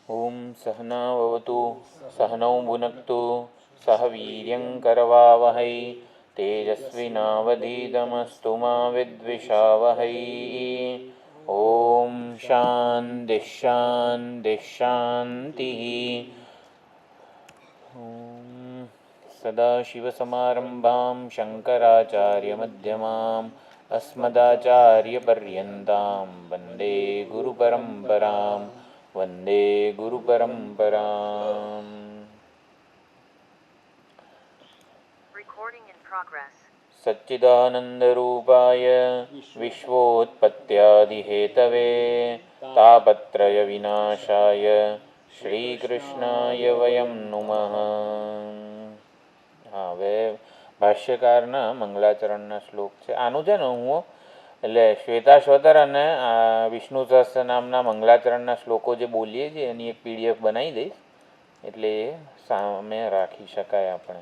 ओम सहनावतु सहनौ भुनक्तु सह वीर्यं करवावहै तेजस्विनावधीतमस्तु मा विद्विषावहै। ओम शान्ति शान्ति शान्तिः। ओम सदाशिवसमारम्भां शङ्कराचार्यमध्यमाम् अस्मदाचार्यपर्यन्तां वन्दे गुरुपरम्परां वन्दे गुरुपरम्पराम्। सच्चिदानन्दरूपाय विश्वोत्पत्त्यादिहेतवे तापत्रयविनाशाय श्रीकृष्णाय वयं नुमः। હા, હવે ભાષ્યકારના મંગલાચરણના શ્લોક છે. આનું છે ને હું એટલે શ્વેતાશ્વતર અને વિષ્ણુ સહસ્ત્ર નામના મંગલાચરણના શ્લોકો જે બોલીએ છીએ એની એક PDF બનાવી દઈશ, એટલે એ સામે રાખી શકાય આપણે.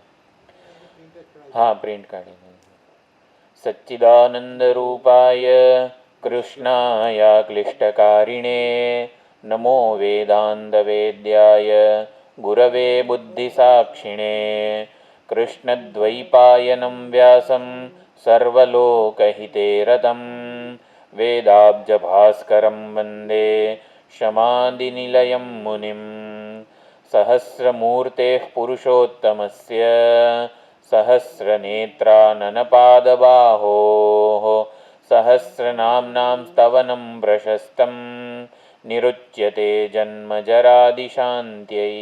હા, પ્રિન્ટ કાઢી. સચ્ચિદાનંદરૂપાય કૃષ્ણાય ક્લિષ્ટકારિણે નમો વેદાંતવેદ્યાય ગુરવે બુદ્ધિસાક્ષિણે કૃષ્ણદ્વૈપાયनं વ્યાસં સર્વલોકહિતે રतं વેદાબ્જભાસ્કરં વંદે શમાદિનિલયં મુનિં સહસ્રમૂર્તેઃ પુરુષોત્તમસ્ય સહસ્રનેત્રાનનપાદબાહોः સહસ્રનામ્નાં સ્તવनं પ્રશસ્तं નિરુચ્યતે જન્મજરાદિશાન્ત્यै.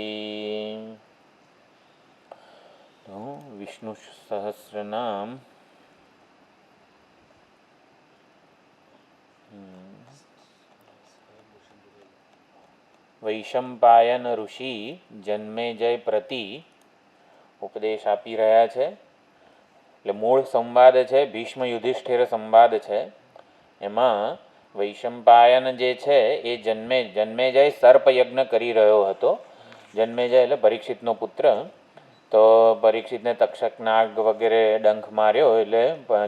વિષ્ણુ સહસ્રનામ વૈશંપાયન ઋષિ જન્મેજય પ્રતિ ઉપદેશ આપી રહ્યા છે. એટલે મૂળ સંવાદ છે, ભીષ્મ યુધિષ્ઠિર સંવાદ છે. એમાં વૈશંપાયન જે છે એ જન્મેજય સર્પયજ્ઞ કરી રહ્યો હતો. જન્મેજય એટલે પરીક્ષિતનો પુત્ર. તો પરીક્ષિતને તક્ષક નાગ વગેરે ડંખ માર્યો એટલે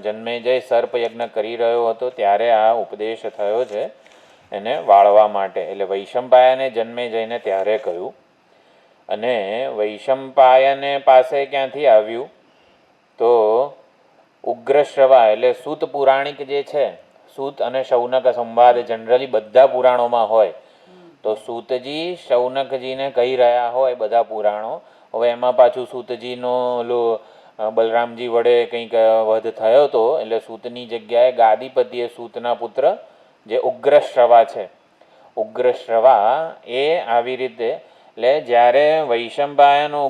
જન્મેજય સર્પયજ્ઞ કરી રહ્યો હતો. ત્યારે આ ઉપદેશ થયો છે એને વાળવા માટે. એટલે વૈશંપાયને જન્મેજયને ત્યારે કહ્યું. અને વૈશંપાયને પાસે ક્યાંથી આવ્યું તો ઉગ્રશ્રવા એટલે સૂત પુરાણિક જે છે, સૂત અને શૌનક સંવાદ જનરલી બધા પુરાણોમાં હોય. તો સૂતજી શૌનકજીને કહી રહ્યા હોય બધા પુરાણો. હવે એમાં પાછું સૂતજીનો બલરામજી વડે કંઈક વધ થયો હતો, એટલે સૂતની જગ્યાએ ગાદીપતિએ સૂતના પુત્ર જે ઉગ્રશ્રવા છે, ઉગ્રશ્રવા એ આવી રીતે એટલે જ્યારે વૈશંપાયનો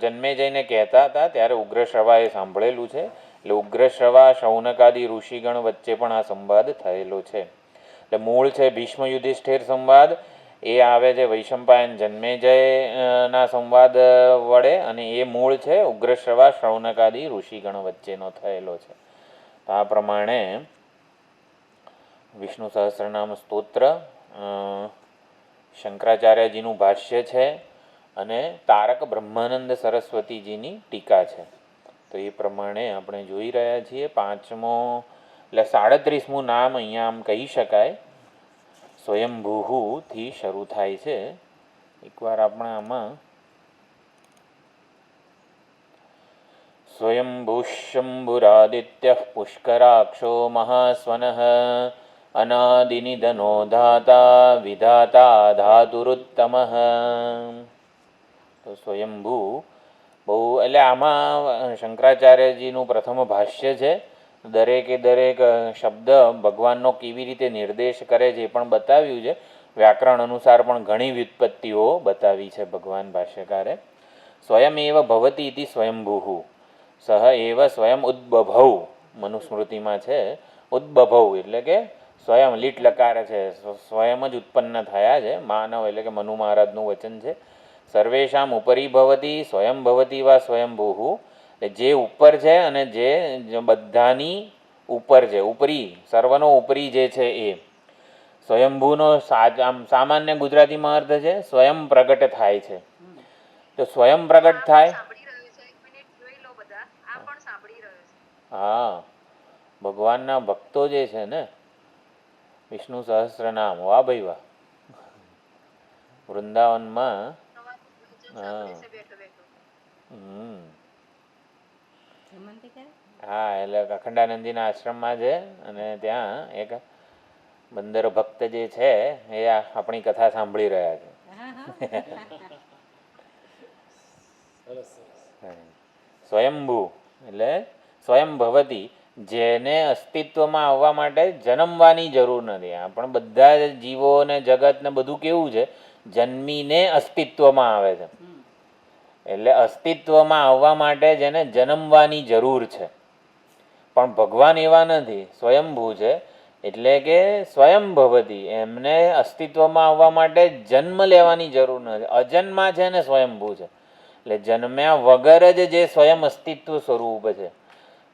જન્મેજયને કહેતા હતા ત્યારે ઉગ્રશ્રવાએ સાંભળેલું છે. એટલે ઉગ્રશ્રવા શૌનકાદી ઋષિગણ વચ્ચે પણ આ સંવાદ થયેલો છે. એટલે મૂળ છે ભીષ્મ યુધિષ્ઠિર સંવાદ, એ આવે છે વૈશંપાયન જન્મેજયના સંવાદ વડે, અને એ મૂળ છે ઉગ્રશ્રવા શૌનકાદી ઋષિગણ વચ્ચેનો થયેલો છે. તો આ પ્રમાણે વિષ્ણુ સહસ્રનામ સ્તોત્ર શંકરાચાર્યજીનું ભાષ્ય છે અને તારક બ્રહ્માનંદ સરસ્વતીજીની ટીકા છે. તો એ પ્રમાણે આપણે જોઈ રહ્યા છીએ. 5મો એટલે 37મું નામ અહીંયા આમ કહી શકાય, સ્વયંભૂથી શરૂ થાય છે. એકવાર આપણે આમાં સ્વયંભૂશંભુરાદિત્યઃ પુષ્કરાક્ષો મહાસ્વનઃ અનાદિનિધનો ધાતા વિધાતા ધાતુરુત્તમઃ. તો સ્વયંભૂ બહુ એટલે આમાં શંકરાચાર્યજીનું પ્રથમ ભાષ્ય છે. દરેકે દરેક શબ્દ ભગવાનનો કેવી રીતે નિર્દેશ કરે છે એ પણ બતાવ્યું છે. વ્યાકરણ અનુસાર પણ ઘણી વ્યુત્પત્તિઓ બતાવી છે ભગવાન ભાષ્યકારે. સ્વયં એવ ભવતી ઇતિ સ્વયંભૂ સહ એવ સ્વયં ઉદ્બભૌ મનુસ્મૃતિમાં છે. ઉદ્બભૌ એટલે કે સ્વયં લીટ લકાર છે, સ્વયં જ ઉત્પન્ન થયા છે. માનવ એટલે કે મનુ મહારાજનું વચન છે. સર્વેશામ ઉપરી ભવતી સ્વયં ભવતી વા સ્વયંભૂ, જે ઉપર છે અને જે બધાની ઉપર છે, ઉપરી સર્વનો ઉપરી જે છે એ. સ્વયંભૂનો સામાન્ય ગુજરાતીમાં અર્થ છે સ્વયં પ્રગટ થાય છે. તો સ્વયં પ્રગટ થાય. હા, ભગવાનના ભક્તો જે છે ને વિષ્ણુ સહસ્ત્ર નામ, વાહ ભાઈ વાહ. વૃંદાવનમાં. હા. હા, એટલે અખંડાનંદજીના આશ્રમમાં છે અને ત્યાં એક બંદર ભક્ત જે છે એ આપણી કથા સાંભળી રહ્યા છે. સ્વયંભૂ એટલે સ્વયં ભવતી, જેને અસ્તિત્વમાં આવવા માટે જન્મવાની જરૂર નથી. પણ બધા જ જીવો ને જગત ને બધું કેવું છે, જન્મીને અસ્તિત્વમાં આવે છે. એટલે અસ્તિત્વમાં આવવા માટે જેને જન્મવાની જરૂર છે. પણ ભગવાન એવા નથી, સ્વયંભૂ છે. એટલે કે સ્વયં ભવતી, એમને અસ્તિત્વમાં આવવા માટે જન્મ લેવાની જરૂર નથી. અજન્મા છે ને સ્વયંભૂ છે. એટલે જન્મ્યા વગર જ જે સ્વયં અસ્તિત્વ સ્વરૂપ છે,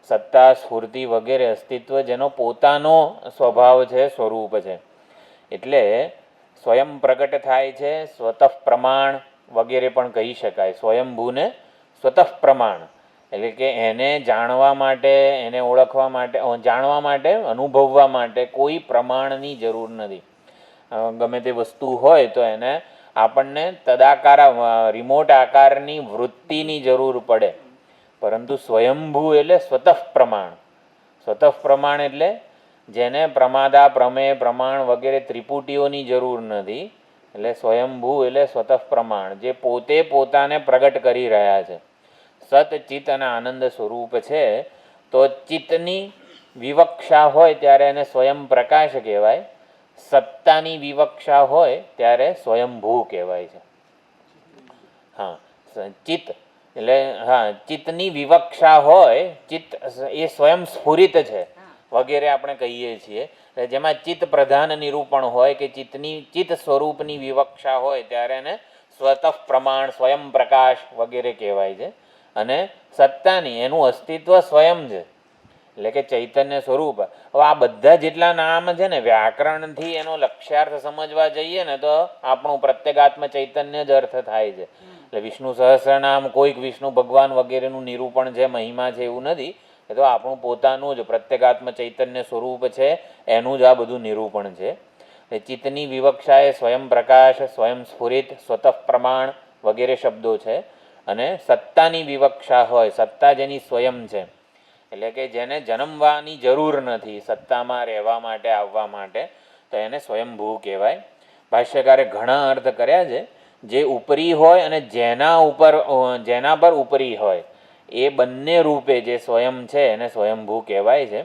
સત્તા સ્ફૂર્તિ વગેરે અસ્તિત્વ જેનો પોતાનો સ્વભાવ છે, સ્વરૂપ છે. એટલે સ્વયં પ્રગટ થાય છે, સ્વતઃ પ્રમાણ વગેરે પણ કહી શકાય. સ્વયંભૂને સ્વતઃ પ્રમાણ એટલે કે એને જાણવા માટે, એને ઓળખવા માટે, જાણવા માટે, અનુભવવા માટે કોઈ પ્રમાણની જરૂર નથી. ગમે તે વસ્તુ હોય તો એને આપણને તદાકાર રિમોટ આકારની વૃત્તિની જરૂર પડે. પરંતુ સ્વયંભૂ એટલે સ્વતઃ પ્રમાણ. સ્વતઃ પ્રમાણ એટલે જેને પ્રમાદા, પ્રમેય, પ્રમાણ વગેરે ત્રિપુટીઓની જરૂર નથી. એટલે સ્વયંભૂ એટલે સ્વતઃ પ્રમાણ, જે પોતે પોતાને પ્રગટ કરી રહ્યા છે. સત, ચિત્ત અને આનંદ સ્વરૂપ છે. તો ચિત્તની વિવક્ષા હોય ત્યારે એને સ્વયં પ્રકાશ કહેવાય. સત્તાની વિવક્ષા હોય ત્યારે સ્વયંભૂ કહેવાય છે. હા, ચિત્ત એટલે હા, ચિત્તની વિવક્ષા હોય, ચિત્ત એ સ્વયં સ્ફુરિત છે વગેરે આપણે કહીએ છીએ. જેમાં ચિત્ત પ્રધાન નિરૂપણ હોય કે ચિત્ત સ્વરૂપની વિવક્ષા હોય ત્યારે એને સ્વતઃ પ્રમાણ, સ્વયં પ્રકાશ વગેરે કહેવાય છે. અને સત્તાની એનું અસ્તિત્વ સ્વયં છે, એટલે કે ચૈતન્ય સ્વરૂપ. હવે આ બધા જેટલા નામ છે ને, વ્યાકરણથી એનો લક્ષ્યાર્થ સમજવા જઈએ ને તો આપણું પ્રત્યેગાત્મ ચૈતન્ય જ અર્થ થાય છે. એટલે વિષ્ણુ સહસ્રનામ કોઈક વિષ્ણુ ભગવાન વગેરેનું નિરૂપણ છે, મહિમા છે એવું નથી. એ તો આપણું પોતાનું જ પ્રત્યેગાત્મ ચૈતન્ય સ્વરૂપ છે, એનું જ આ બધું નિરૂપણ છે. ચિત્તની વિવક્ષા એ સ્વયં પ્રકાશ, સ્વયં સ્ફુરિત, સ્વતઃ પ્રમાણ વગેરે શબ્દો છે. અને સત્તાની વિવક્ષા હોય, સત્તા જેની સ્વયં છે, એટલે કે જેને જન્મવાની જરૂર નથી સત્તામાં રહેવા માટે, આવવા માટે, તો એને સ્વયંભૂ કહેવાય. ભાષ્યકારે ઘણા અર્થ કર્યા છે. જે ઉપરી હોય અને જેના પર ઉપરી હોય, એ બંને રૂપે જે સ્વયં છે એને સ્વયંભૂ કહેવાય છે.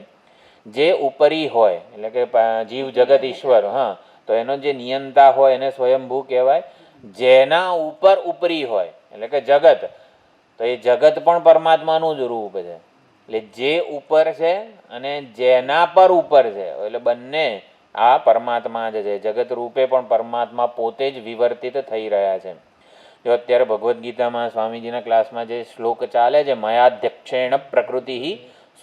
જે ઉપરી હોય એટલે કે જીવ જગત ઈશ્વર, હા, તો એનો જે નિયંતા હોય એને સ્વયંભૂ કહેવાય. જેના ઉપર ઉપરી હોય એટલે કે જગત, તો એ જગત પણ પરમાત્માનું જ રૂપ છે. એટલે જે ઉપર છે અને જેના પર ઉપર છે, એટલે બંને આ પરમાત્મા જ છે. જગત રૂપે પણ પરમાત્મા પોતે જ વિવર્તિત થઈ રહ્યા છે. જો અત્યારે ભગવદ્ ગીતામાં સ્વામીજીના ક્લાસમાં જે શ્લોક ચાલે છે, મયાધ્યક્ષેણ પ્રકૃતિ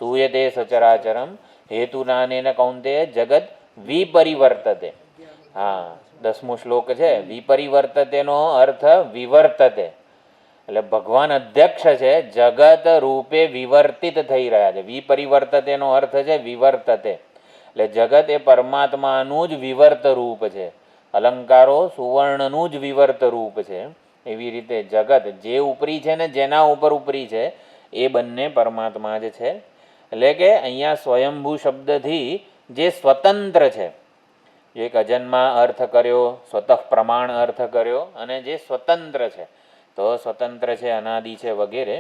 સૂયતે સચરાચરમ હેતુનાનેન કૌંતેય જગત વિપરિવર્તતે. હા, 10મો શ્લોક છે. વિપરિવર્તતેનો અર્થ વિવર્તતે, એટલે ભગવાન અધ્યક્ષ છે, જગત રૂપે વિવર્તિત થઈ રહ્યા છે. વિપરિવર્તતેનો અર્થ છે વિવર્તતે, એટલે જગત એ પરમાત્માનું જ વિવર્ત રૂપ છે. અલંકારો સુવર્ણનું જ વિવર્ત રૂપ છે. એવી રીતે જગત જે ઉપરી છે ને જેના ઉપર ઉપરી છે, એ બંને પરમાત્મા જ છે. એટલે કે અહીંયા સ્વયંભૂ શબ્દથી જે સ્વતંત્ર છે, એક અજન્મા અર્થ કર્યો, સ્વતઃ પ્રમાણ અર્થ કર્યો, અને જે સ્વતંત્ર છે, તો સ્વતંત્ર છે, અનાદિ છે વગેરે.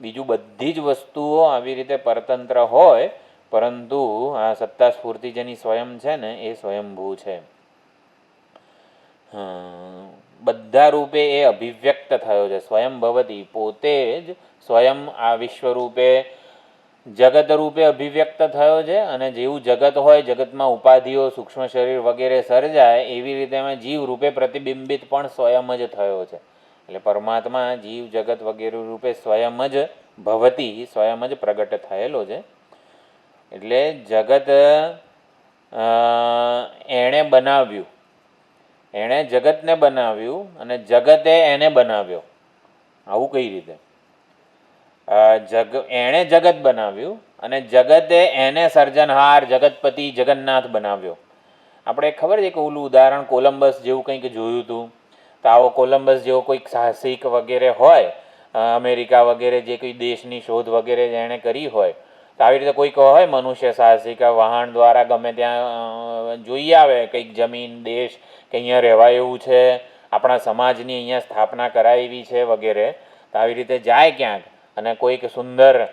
બીજું બધી જ વસ્તુઓ આવી રીતે પરતંત્ર હોય, પરંતુ આ સત્તા સ્ફૂર્તિ જેની સ્વયં છે ને એ સ્વયંભૂ છે. બધા રૂપે એ અભિવ્યક્ત થયો છે. સ્વયં ભવતી, પોતે જ સ્વયં આ વિશ્વ રૂપે, જગત રૂપે અભિવ્યક્ત થયો છે. અને જેવું જગત હોય, જગતમાં ઉપાધિઓ, સૂક્ષ્મ શરીર વગેરે સર્જાય, એવી રીતે એમાં જીવ રૂપે પ્રતિબિંબિત પણ સ્વયં જ થયો છે. એટલે પરમાત્મા જીવ જગત વગેરે રૂપે સ્વયં જ ભવતી, સ્વયં જ પ્રગટ થયેલો છે. એટલે જગત એણે બનાવ્યું, એણે જગતને બનાવ્યું અને જગતે એને બનાવ્યો. આવું કઈ રીતે? એણે જગત બનાવ્યું અને જગતે એને સર્જનહાર, જગતપતિ, જગન્નાથ બનાવ્યો. આપણે ખબર છે કે ઓલું ઉદાહરણ કોલંબસ જેવું કંઈક જોયું હતું. તો આવો કોલંબસ જેવો કોઈક સાહસિક વગેરે હોય, અમેરિકા વગેરે જે કોઈ દેશની શોધ વગેરે જેણે કરી હોય, તો આવી રીતે કોઈક હોય મનુષ્ય સાહસિક વહાણ દ્વારા ગમે ત્યાં જોઈ આવે કંઈક જમીન દેશ કે અહીંયા રહેવાય એવું છે, આપણા સમાજની અહીંયા સ્થાપના કરાવી છે વગેરે, તો આવી રીતે જાય ક્યાંક અને કોઈક સુંદર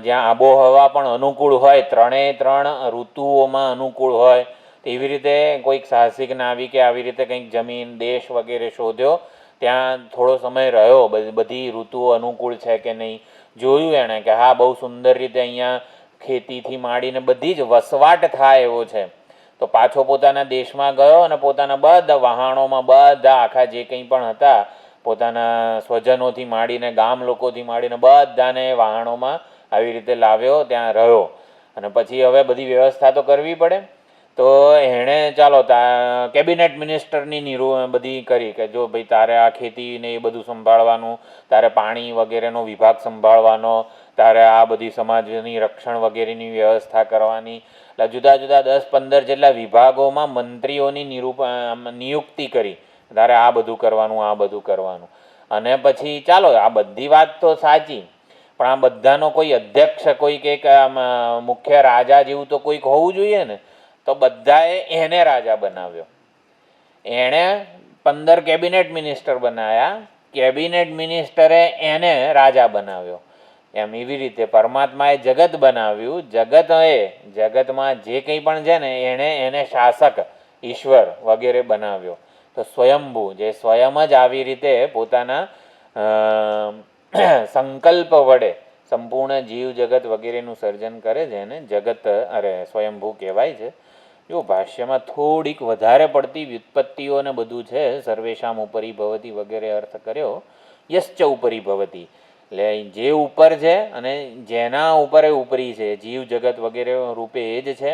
જ્યાં આબોહવા પણ અનુકૂળ હોય, ત્રણ ઋતુઓમાં અનુકૂળ હોય, એવી રીતે કોઈક સાહસિક નાવિકે આવી રીતે કંઈક જમીન દેશ વગેરે શોધ્યો, ત્યાં થોડો સમય રહ્યો, બધી ઋતુઓ અનુકૂળ છે કે નહીં જોયું એણે કે હા બહુ સુંદર રીતે અહીંયા ખેતીથી માંડીને બધી જ વસવાટ થાય એવો છે, તો પાછો પોતાના દેશમાં ગયો અને પોતાના બધા વહાણોમાં બધા આખા જે કંઈ પણ હતા પોતાના સ્વજનોથી માંડીને ગામ લોકોથી માંડીને બધાને વહાણોમાં આવી રીતે લાવ્યો, ત્યાં રહ્યો. અને પછી હવે બધી વ્યવસ્થા તો કરવી પડે, તો એણે ચાલો કેબિનેટ મિનિસ્ટરની બધી કરી કે જો ભાઈ તારે આ ખેતી ને એ બધું સંભાળવાનું, તારે પાણી વગેરેનો વિભાગ સંભાળવાનો, તારે આ બધી સમાજની રક્ષણ વગેરેની વ્યવસ્થા કરવાની, એટલે જુદા જુદા 10-15 જેટલા વિભાગોમાં મંત્રીઓની નિયુક્તિ કરી, તારે આ બધું કરવાનું આ બધું કરવાનું. અને પછી ચાલો આ બધી વાત તો સાચી, પણ આ બધાનો કોઈ અધ્યક્ષ કોઈક એક મુખ્ય રાજા જેવું તો કોઈક હોવું જોઈએ ને, તો બધાએ એને રાજા બનાવ્યો. એણે 15 કેબિનેટ મિનિસ્ટર બનાવ્યા, કેબિનેટ મિનિસ્ટરે એને રાજા બનાવ્યો. એમ એવી રીતે પરમાત્માએ જગત બનાવ્યું, જગતમાં જે કંઈ પણ છે ને એને શાસક ઈશ્વર વગેરે બનાવ્યો. તો સ્વયંભૂ જે સ્વયં જ આવી રીતે પોતાના સંકલ્પ વડે સંપૂર્ણ જીવ જગત વગેરેનું સર્જન કરે છે એને જગત સ્વયંભૂ કહેવાય છે. જો ભાષ્યમાં થોડીક વધારે પડતી વ્યુત્પત્તિઓ ને બધું છે, સર્વેશામ ઉપરી ભવતી વગેરે અર્થ કર્યો, યશ્ચ ઉપરી ભવતી, એટલે જે ઉપર છે અને જેના ઉપર એ ઉપરી છે, જીવ જગત વગેરે રૂપે એ જ છે.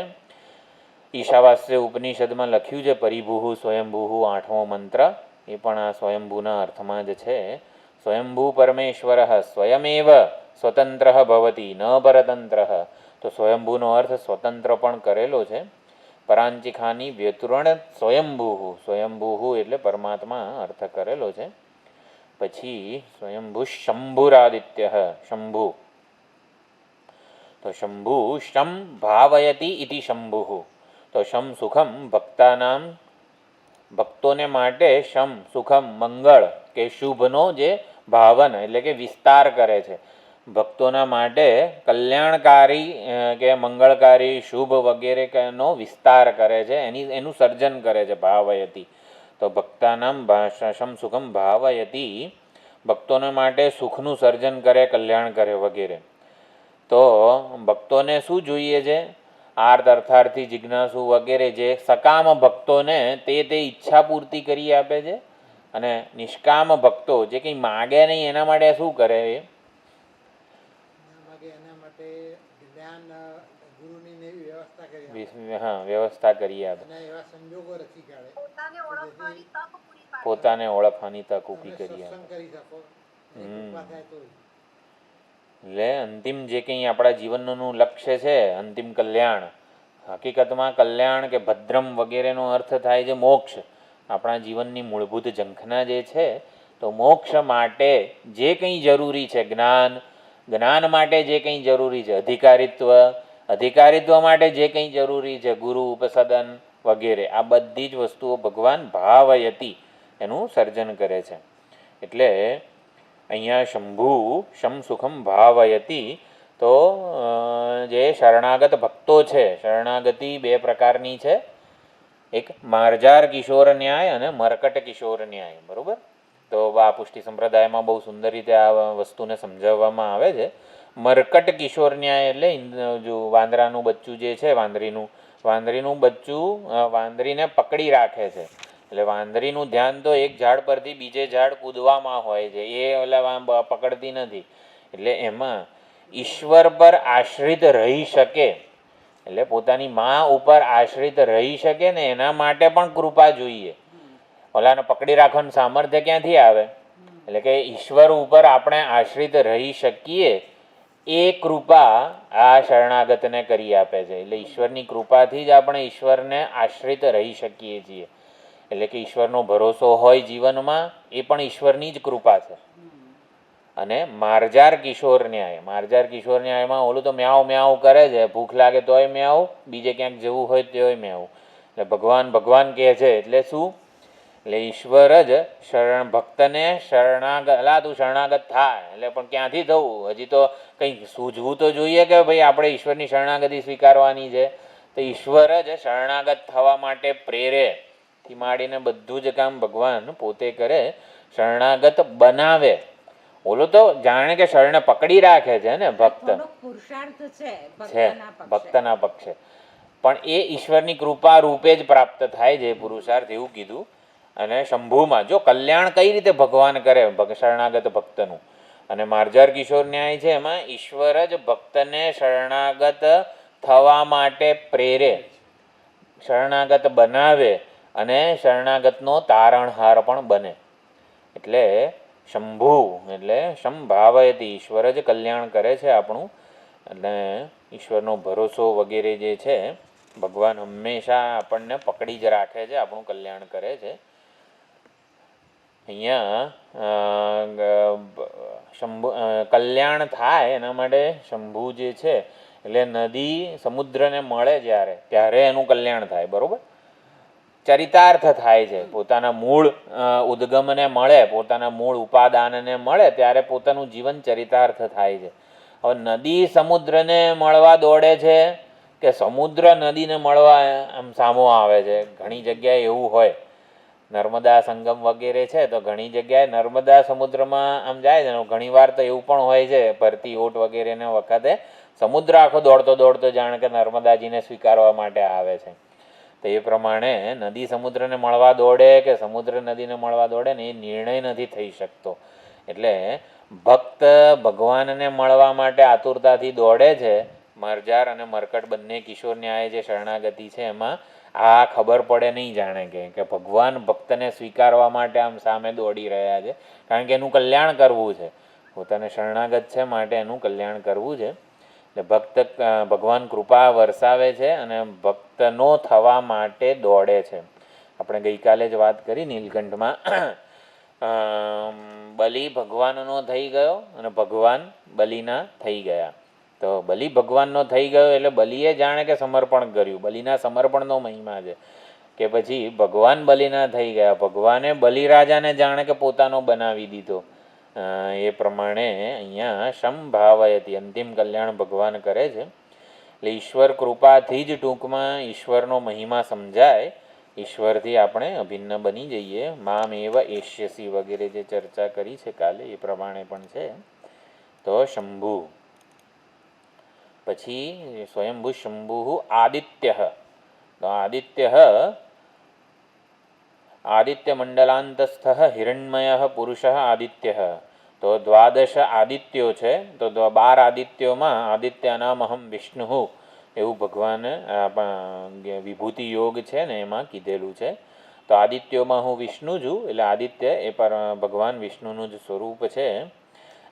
ઈશાવાસ્ય ઉપનિષદમાં લખ્યું છે પરિભૂ સ્વયંભૂ 8મો મંત્ર, એ પણ આ સ્વયંભૂના અર્થમાં જ છે. સ્વયંભૂ પરમેશ્વર સ્વયમેવ સ્વતંત્ર ભવતી ન પરતંત્ર, તો સ્વયંભૂનો અર્થ સ્વતંત્ર પણ કરેલો છે. પરાંચિખાની વ્યતુરણ સ્વયંભૂ એટલે પરમાત્મા અર્થ કરેલો છે. પછી સ્વયંભૂ શંભુરાદિત્ય, શંભુ, તો શંભુ શમ ભાવયતી ઇતિ શંભુ, તો શમ સુખમ ભક્તાનામ, ભક્તોને માટે શમ સુખમ મંગળ કે શુભનો જે ભાવન એટલે કે વિસ્તાર કરે છે, ભક્તોના માટે કલ્યાણકારી કે મંગળકારી શુભ વગેરેનો વિસ્તાર કરે છે, એનું સર્જન કરે છે. ભાવયતી તો ભક્તાનામ શમ સુખમ ભાવયતી, ભક્તોને માટે સુખનું સર્જન કરે, કલ્યાણ કરે વગેરે. તો ભક્તોને શું જોઈએ છે? આર્ત અર્થાર્થી જિજ્ઞાસુ વગેરે જે સકામ ભક્તોને તે ઈચ્છા પૂર્તિ કરી આપે છે, અને નિષ્કામ ભક્તો જે કંઈ માગે નહીં એના માટે શું કરે? વ્યવસ્થા કરી આપે, પોતાને ઓળખવાની તક ઊભી કરી આપે. એટલે અંતિમ જે કંઈ આપણા જીવનનું લક્ષ્ય છે, અંતિમ કલ્યાણ, હકીકતમાં કલ્યાણ કે ભદ્રમ વગેરેનો અર્થ થાય છે મોક્ષ. આપણા જીવનની મૂળભૂત ઝંખના જે છે, તો મોક્ષ માટે જે કંઈ જરૂરી છે, જ્ઞાન માટે જે કંઈ જરૂરી છે, અધિકારીત્વ માટે જે કંઈ જરૂરી છે, ગુરુ ઉપસદન વગેરે, આ બધી જ વસ્તુઓ ભગવાન ભાવયતી એનું સર્જન કરે છે. એટલે અહીંયા શંભુ શમ સુખમ ભાવયતી, તો જે શરણાગત ભક્તો છે, શરણાગતિ 2 પ્રકારની છે, એક માર્જાર કિશોર ન્યાય અને મરકટ કિશોર ન્યાય, બરાબર. તો આ પુષ્ટિ સંપ્રદાયમાં બહુ સુંદર રીતે આ વસ્તુને સમજાવવામાં આવે છે. મરકટ કિશોર ન્યાય એટલે જો વાંદરાનું બચ્ચું જે છે, વાંદરીનું બચ્ચું વાંદરીને પકડી રાખે છે, એટલે વાંદરીનું ધ્યાન તો એક ઝાડ પરથી બીજે ઝાડ કૂદવામાં હોય છે, એ ઓલા પકડતી નથી. એટલે એમાં ઈશ્વર પર આશ્રિત રહી શકે, એટલે પોતાની મા ઉપર આશ્રિત રહી શકે ને એના માટે પણ કૃપા જોઈએ. ઓલાને પકડી રાખવાનું સામર્થ્ય ક્યાંથી આવે? એટલે કે ઈશ્વર ઉપર આપણે આશ્રિત રહી શકીએ એ કૃપા આ શરણાગતને કરી આપે છે. એટલે ઈશ્વરની કૃપાથી જ આપણે ઈશ્વરને આશ્રિત રહી શકીએ છીએ. એટલે કે ઈશ્વરનો ભરોસો હોય જીવનમાં, એ પણ ઈશ્વરની જ કૃપા છે. અને માર્જાર કિશોર ન્યાયમાં ઓલું તો મ્યાઉ મ્યાઉ કરે છે, ભૂખ લાગે તોય મ્યાઉ, બીજે ક્યાંક જવું હોય તોય મ્યાઉ. એટલે ભગવાન ભગવાન કહે છે એટલે શું? એટલે ઈશ્વર જ ભક્તને તું શરણાગત થાય. એટલે પણ ક્યાંથી થવું? હજી તો કંઈક સૂઝવું તો જોઈએ કે ભાઈ આપણે ઈશ્વરની શરણાગતિ સ્વીકારવાની છે. તો ઈશ્વર જ શરણાગત થવા માટે પ્રેરે થી માંડીને બધું જ કામ ભગવાન પોતે કરે, શરણાગત બનાવે. ઓલો તો જાણે કે શરણે પકડી રાખે છે ને ભક્ત છે, ભક્તના પક્ષે. પણ એ ઈશ્વરની કૃપા રૂપે જ પ્રાપ્ત થાય છે પુરુષાર્થ, એવું કીધું. અને શંભુમાં જો કલ્યાણ કઈ રીતે ભગવાન કરે શરણાગત ભક્તનું, અને માર્જાર કિશોર ન્યાય છે એમાં ઈશ્વર જ ભક્તને શરણાગત થવા માટે પ્રેરે, શરણાગત બનાવે અને શરણાગતનો તારણહાર પણ બને. એટલે શંભુ એટલે સંભાવયતી, ઈશ્વર જ કલ્યાણ કરે છે આપણું. એટલે ઈશ્વરનો ભરોસો વગેરે જે છે, ભગવાન હંમેશા આપણને પકડી જ રાખે છે, આપણું કલ્યાણ કરે છે. અહીંયા શંભુ કલ્યાણ થાય એના માટે શંભુ જે છે એટલે નદી સમુદ્રને મળે ત્યારે એનું કલ્યાણ થાય. બરાબર, ચરિતાર્થ થાય છે. પોતાના મૂળ ઉદ્ગમને મળે, પોતાના મૂળ ઉપાદાનને મળે ત્યારે પોતાનું જીવન ચરિતાર્થ થાય છે. હવે નદી સમુદ્રને મળવા દોડે છે કે સમુદ્ર નદીને મળવા આમ સામો આવે છે? ઘણી જગ્યાએ એવું હોય. નર્મદા સંગમ વગેરે છે તો ઘણી જગ્યાએ નર્મદા સમુદ્રમાં આમ જાય છે. ઘણી વાર તો એવું પણ હોય છે ભરતી ઓટ વગેરેને વખતે સમુદ્ર આખો દોડતો જાણે કે નર્મદાજીને સ્વીકારવા માટે આવે છે. તો એ પ્રમાણે નદી સમુદ્રને મળવા દોડે કે સમુદ્ર નદીને મળવા દોડે ને એ નિર્ણય નથી થઈ શકતો. એટલે ભક્ત ભગવાનને મળવા માટે આતુરતાથી દોડે છે. માર્જાર અને મરકટ બંને કિશોર ન્યાય જે શરણાગતિ છે એમાં આ ખબર પડે નહીં જાણે કે ભગવાન ભક્તને સ્વીકારવા માટે આમ સામે દોડી રહ્યા છે, કારણ કે એનું કલ્યાણ કરવું છે. પોતાને શરણાગત છે માટે એનું કલ્યાણ કરવું છે. એટલે ભક્ત ભગવાન કૃપા વરસાવે છે અને ભક્તનો થવા માટે દોડે છે. આપણે ગઈકાલે જ વાત કરી નીલકંઠમાં, બલિ ભગવાનનો થઈ ગયો અને ભગવાન બલિના થઈ ગયા. તો બલિ ભગવાનનો થઈ ગયો એટલે બલિએ જાણે કે સમર્પણ કર્યું. બલિના સમર્પણનો મહિમા છે કે પછી ભગવાન બલિના થઈ ગયા, ભગવાને બલિરાજાને જાણે કે પોતાનો બનાવી દીધો. એ પ્રમાણે અહીંયા સંભાવયતી, અંતિમ કલ્યાણ ભગવાન કરે છે. એટલે ઈશ્વર કૃપાથી જ ટૂંકમાં ઈશ્વરનો મહિમા સમજાય, ઈશ્વરથી આપણે અભિન્ન બની જઈએ. મામ એવ એષ્યસી વગેરે જે ચર્ચા કરી છે કાલે એ પ્રમાણે પણ છે. તો શંભુ પછી સ્વયંભૂ શંભુ આદિત્ય. તો આદિત્ય મંડલાંતસ્થ હિરણ્મય પુરુષ આદિત્ય. તો દ્વાદશ આદિત્યો છે. તો 12 આદિત્યોમાં આદિત્યાનામહમ વિષ્ણુ એવું ભગવાન વિભૂતિ યોગ છે ને એમાં કીધેલું છે. તો આદિત્યોમાં હું વિષ્ણુ છું, એટલે આદિત્ય એ ભગવાન વિષ્ણુનું જ સ્વરૂપ છે.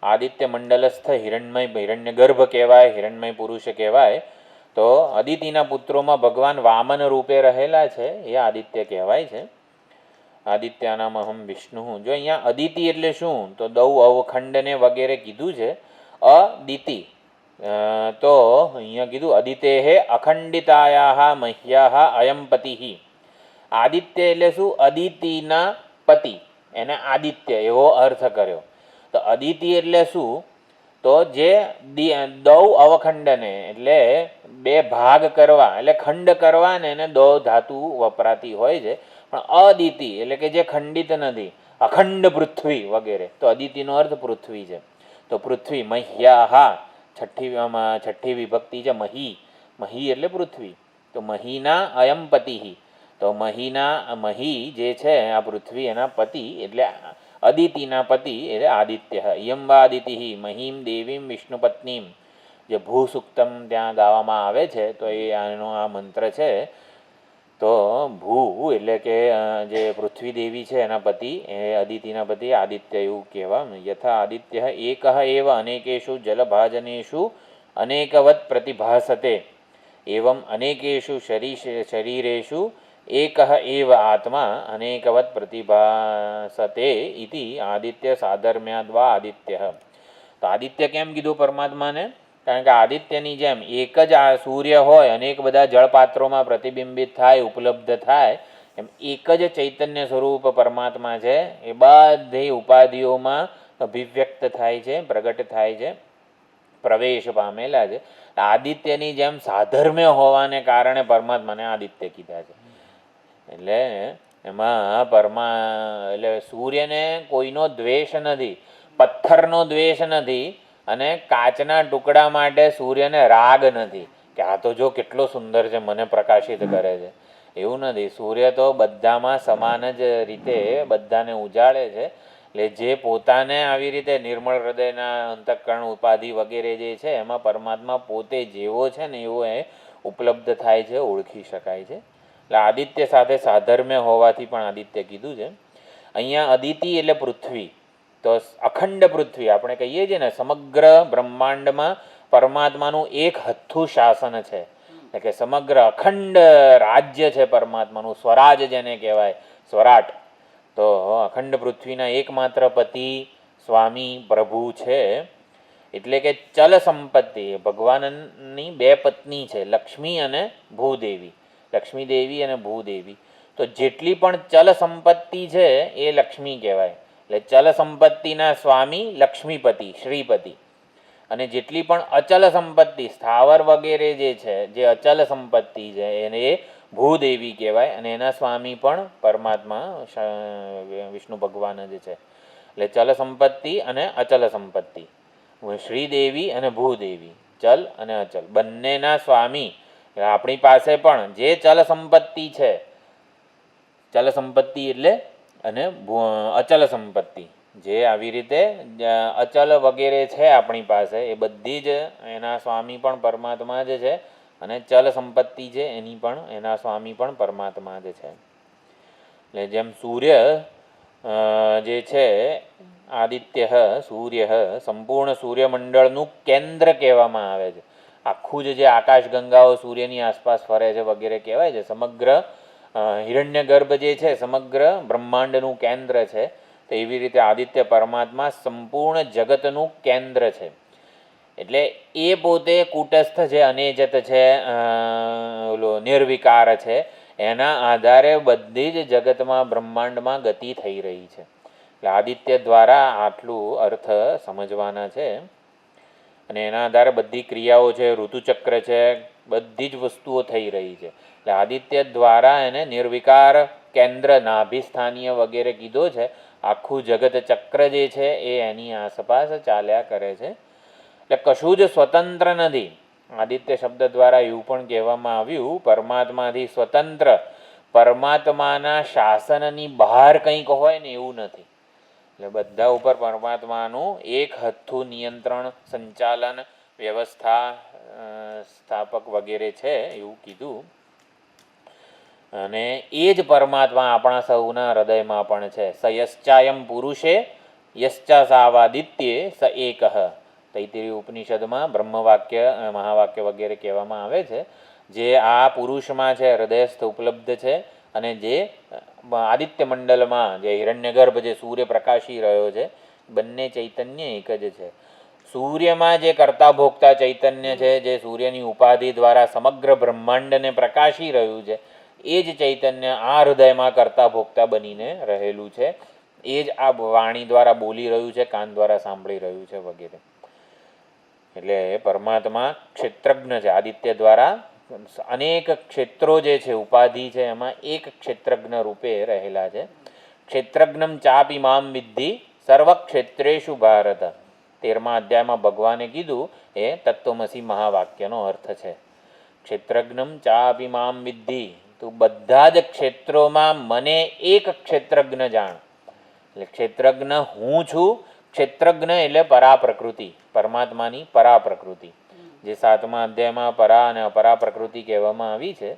આદિત્ય મંડલસ્થ હિરણ્ય ગર્ભ કહેવાય, હિરણ્મય પુરુષ કહેવાય. તો અદિતિના પુત્રોમાં ભગવાન વામન રૂપે રહેલા છે, એ આદિત્ય કહેવાય છે. આદિત્યાનામહમ વિષ્ણુ. જો અહીંયા અદિતિ એટલે શું? તો દૌ અવખંડને વગેરે કીધું છે. અદિતિ તો અહીંયા કીધું અદિતેહે અખંડિતાયા મહ્યા અયમ પતિ. આદિત્ય એટલે શું? અદિતિના પતિ, એને આદિત્ય એવો અર્થ કર્યો. તો અદિતિ એટલે શું? તો જે દૌ અવખંડને એટલે 2 ભાગ કરવા, એટલે ખંડ કરવા ને એને દૌ ધાતુ વપરાતી હોય છે. પણ અદિતિ એટલે કે જે ખંડિત નથી, અખંડ પૃથ્વી વગેરે. તો અદિતિનો અર્થ પૃથ્વી છે. તો પૃથ્વી મહ્યાહા, છઠ્ઠી વિભક્તિ છે મહી એટલે પૃથ્વી. તો મહીના અયમ પતિ. તો મહી જે છે આ પૃથ્વી એના પતિ એટલે અદિતિના પતિ એટલે આદિત્ય. યંબા આદિતિ મહીમ દેવીમ વિષ્ણુ પત્નીમ. જે ભૂ સુક્તમ ત્યાં ગાવામાં આવે છે તો એ આનો આ મંત્ર છે. તો ભૂ એટલે કે જે પૃથ્વી દેવી છે એના પતિ એ અદિતિના પતિ આદિત્ય એવું કહેવાય. યથા આદિત્ય એક એવ અનેકેષુ જલભાજનેષુ અનેકવત પ્રતિભાસતે એવમ અનેકેષુ શરીરેષુ એકઃ એવ આત્મા અનેકવત પ્રતિભાસતે ઇતિ આદિત્ય સાધર્મ્યાદ્વા આદિત્ય. તો આદિત્ય કેમ કીધું પરમાત્માને? કારણ કે આદિત્યની જેમ એક જ આ સૂર્ય હોય, અનેક બધા જળપાત્રોમાં પ્રતિબિંબિત થાય, ઉપલબ્ધ થાય, એમ એક જ ચૈતન્ય સ્વરૂપ પરમાત્મા છે. એ બધી ઉપાધિઓમાં અભિવ્યક્ત થાય છે, પ્રગટ થાય છે, પ્રવેશ પામેલા છે. આદિત્યની જેમ સાધર્મ્ય હોવાને કારણે પરમાત્માને આદિત્ય કીધા છે. એટલે એમાં એટલે સૂર્યને કોઈનો દ્વેષ નથી, પથ્થરનો દ્વેષ નથી, અને કાચના ટુકડા માટે સૂર્યને રાગ નથી કે આ તો જો કેટલો સુંદર છે, મને પ્રકાશિત કરે છે. એવું નથી. સૂર્ય તો બધામાં સમાન જ રીતે બધાને ઉજાળે છે. એટલે જે પોતાને આવી રીતે નિર્મળ હૃદયના અંતઃકરણ ઉપાધિ વગેરે જે છે એમાં પરમાત્મા પોતે જેવો છે ને એવો એ ઉપલબ્ધ થાય છે, ઓળખી શકાય છે. એટલે આદિત્ય સાથે સાધર્મ્ય હોવાથી પણ આદિત્ય કીધું છે. અહીંયા અદિતિ એટલે પૃથ્વી. તો અખંડ પૃથ્વી આપણે કહીએ છીએ ને, સમગ્ર બ્રહ્માંડમાં પરમાત્માનું એક હથ્થું શાસન છે. એટલે કે સમગ્ર અખંડ રાજ્ય છે પરમાત્માનું, સ્વરાજ જેને કહેવાય, સ્વરાટ. તો અખંડ પૃથ્વીના એકમાત્ર પતિ સ્વામી પ્રભુ છે. એટલે કે ચલ સંપત્તિ ભગવાનની બે પત્ની છે, લક્ષ્મી અને ભૂદેવી. લક્ષ્મી દેવી અને ભૂદેવી. તો જેટલી પણ ચલ સંપત્તિ છે એ લક્ષ્મી કહેવાય. એટલે ચલ સંપત્તિના સ્વામી લક્ષ્મીપતિ, શ્રીપતિ. અને જેટલી પણ અચલ સંપત્તિ સ્થાવર વગેરે જે છે, જે અચલ સંપત્તિ છે એને એ ભૂદેવી કહેવાય. અને એના સ્વામી પણ પરમાત્મા વિષ્ણુ ભગવાન જ છે. એટલે ચલ સંપત્તિ અને અચલ સંપત્તિ, શ્રીદેવી અને ભૂદેવી, ચલ અને અચલ બંનેના સ્વામી. આપણી પાસે પણ જે ચલ સંપત્તિ છે, ચલ સંપત્તિ એટલે અને અચલ સંપત્તિ, જે આવી રીતે અચલ વગેરે છે આપણી પાસે, એ બધી જ એના સ્વામી પણ પરમાત્મા જ છે. અને ચલ સંપત્તિ છે એની પણ એના સ્વામી પણ પરમાત્મા જ છે. એટલે જેમ સૂર્ય જે છે, આદિત્ય સૂર્ય સંપૂર્ણ સૂર્યમંડળનું કેન્દ્ર કહેવામાં આવે છે. આખું જે આકાશગંગાઓ સૂર્યની આસપાસ ફરે છે વગેરે કહેવાય છે. સમગ્ર હિરણ્યગર્ભ જે છે સમગ્ર બ્રહ્માંડનું કેન્દ્ર છે. તો એવી રીતે આદિત્ય પરમાત્મા સંપૂર્ણ જગતનું કેન્દ્ર છે. એટલે એ પોતે કૂટસ્થ છે, અનેજત છે, નિર્વિકાર છે. એના આધારે બધી જ જગતમાં બ્રહ્માંડમાં ગતિ થઈ રહી છે. એટલે આદિત્ય દ્વારા આટલું અર્થ સમજવાના છે. અને એના આધારે બધી ક્રિયાઓ છે, ઋતુચક્ર છે, બધી જ વસ્તુઓ થઈ રહી છે. એટલે આદિત્ય દ્વારા એને નિર્વિકાર કેન્દ્ર, નાભિસ્થાનીય વગેરે કીધો છે. આખું જગત ચક્ર જે છે એ એની આસપાસ ચાલ્યા કરે છે. એટલે કશું જ સ્વતંત્ર નથી. આદિત્ય શબ્દ દ્વારા એવું પણ કહેવામાં આવ્યું, પરમાત્માથી સ્વતંત્ર, પરમાત્માના શાસનની બહાર કંઈક હોય ને એવું નથી. એટલે બધા ઉપર પરમાત્માનું એક હથ્થું નિયંત્રણ, સંચાલન, વ્યવસ્થા, સ્થાપક વગેરે છે એવું કીધું. અને એ જ પરમાત્મા આપણા સૌના હૃદયમાં પણ છે. સ યશ્ચાયમ પુરુષે યશ્ચા સાવાદિત્યે સ એકઃ. તૈત્તિરીય ઉપનિષદમાં બ્રહ્મવાક્ય, મહાવાક્ય વગેરે કહેવામાં આવે છે. જે આ પુરુષમાં છે, હૃદયસ્થ ઉપલબ્ધ છે. અને જે આદિત્ય મંડળમાં જે હિરણ્યગર્ભ જે સૂર્ય પ્રકાશી રહ્યો છે, બંને ચૈતન્ય એક જ છે. સૂર્યમાં જે કર્તા ભોગતા ચૈતન્ય છે, જે સૂર્યની ઉપાધિ દ્વારા સમગ્ર બ્રહ્માંડને પ્રકાશી રહ્યું છે, એ જ ચૈતન્ય આ હૃદયમાં કર્તા ભોગતા બનીને રહેલું છે. એ જ આ વાણી દ્વારા બોલી રહ્યું છે, કાન દ્વારા સાંભળી રહ્યું છે વગેરે. એટલે પરમાત્મા ક્ષેત્રજ્ઞ છે. આદિત્ય દ્વારા અનેક ક્ષેત્રો જે છે, ઉપાધિ છે, એમાં એક ક્ષેત્રજ્ઞ રૂપે રહેલા છે. ક્ષેત્રજ્ઞમ ચાપી મામ વિદ્ધિ સર્વક્ષેત્રેષુ ભારત. 13મા અધ્યાયમાં ભગવાને કીધું એ તત્વમસી મહાવાક્યનો અર્થ છે. ક્ષેત્રજ્ઞમ ચાપી મામ વિદ્ધિ, તું બધા જ ક્ષેત્રોમાં મને એક ક્ષેત્રજ્ઞ જાણ. એટલે ક્ષેત્રજ્ઞ હું છું. ક્ષેત્રજ્ઞ એટલે પરા પ્રકૃતિ, પરમાત્માની પરા પ્રકૃતિ. જે 7મા અધ્યાયમાં પરા અને અપરા પ્રકૃતિ કહેવામાં આવી છે.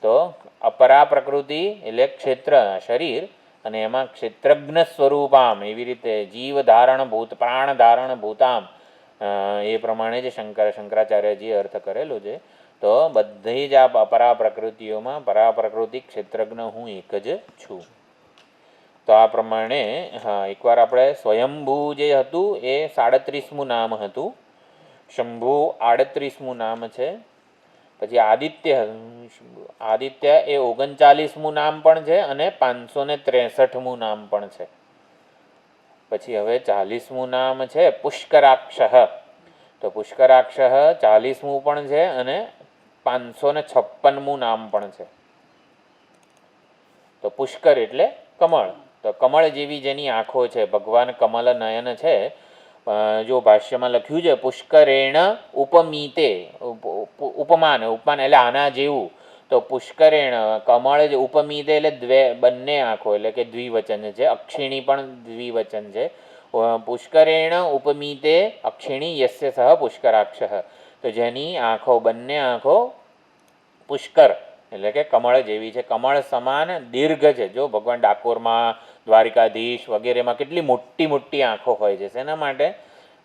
તો અપરા પ્રકૃતિ એટલે ક્ષેત્ર, શરીર, અને એમાં ક્ષેત્રજ્ઞ સ્વરૂપામ, એવી રીતે જીવ ધારણ ભૂત, પ્રાણ ધારણ ભૂતામ, એ પ્રમાણે જ શંકરાચાર્યજીએ અર્થ કરેલો છે. તો બધી જ આ પરા પ્રકૃતિઓમાં પરા પ્રકૃતિ ક્ષેત્રજ્ઞ હું એક જ છું. તો આ પ્રમાણે હા એકવાર આપણે સ્વયંભૂ જે હતું એ 37મું નામ હતું, શંભુ 38મું નામ છે, પછી આદિત્ય એ 39મું નામ પણ છે અને 563મું નામ પણ છે. પછી હવે 40મું નામ છે પુષ્કરાક્ષ. તો પુષ્કરાક્ષ 40મું પણ છે અને 556મું નામ પણ છે. તો પુષ્કર એટલે કમળ. તો કમળ જેવી જેની આંખો છે, ભગવાન કમલ નયન છે. જો ભાષ્યમાં લખ્યું છે પુષ્કરેણ ઉપમીતે, ઉપમાન એટલે આના જેવું. તો પુષ્કરેણ કમળ જ ઉપમીતે એટલે બંને આંખો એટલે કે દ્વિવચન છે, અક્ષિણી પણ દ્વિવચન છે. પુષ્કરેણ ઉપમીતે અક્ષિણી યસ્ય સહ પુષ્કરાક્ષ. તો જેની આંખો બંને આંખો પુષ્કર એટલે કે કમળ જેવી છે, કમળ સમાન દીર્ઘ છે. જો ભગવાન ડાકોરમાં, દ્વારિકાધીશ વગેરેમાં કેટલી મોટી મોટી આંખો હોય છે. શેના માટે?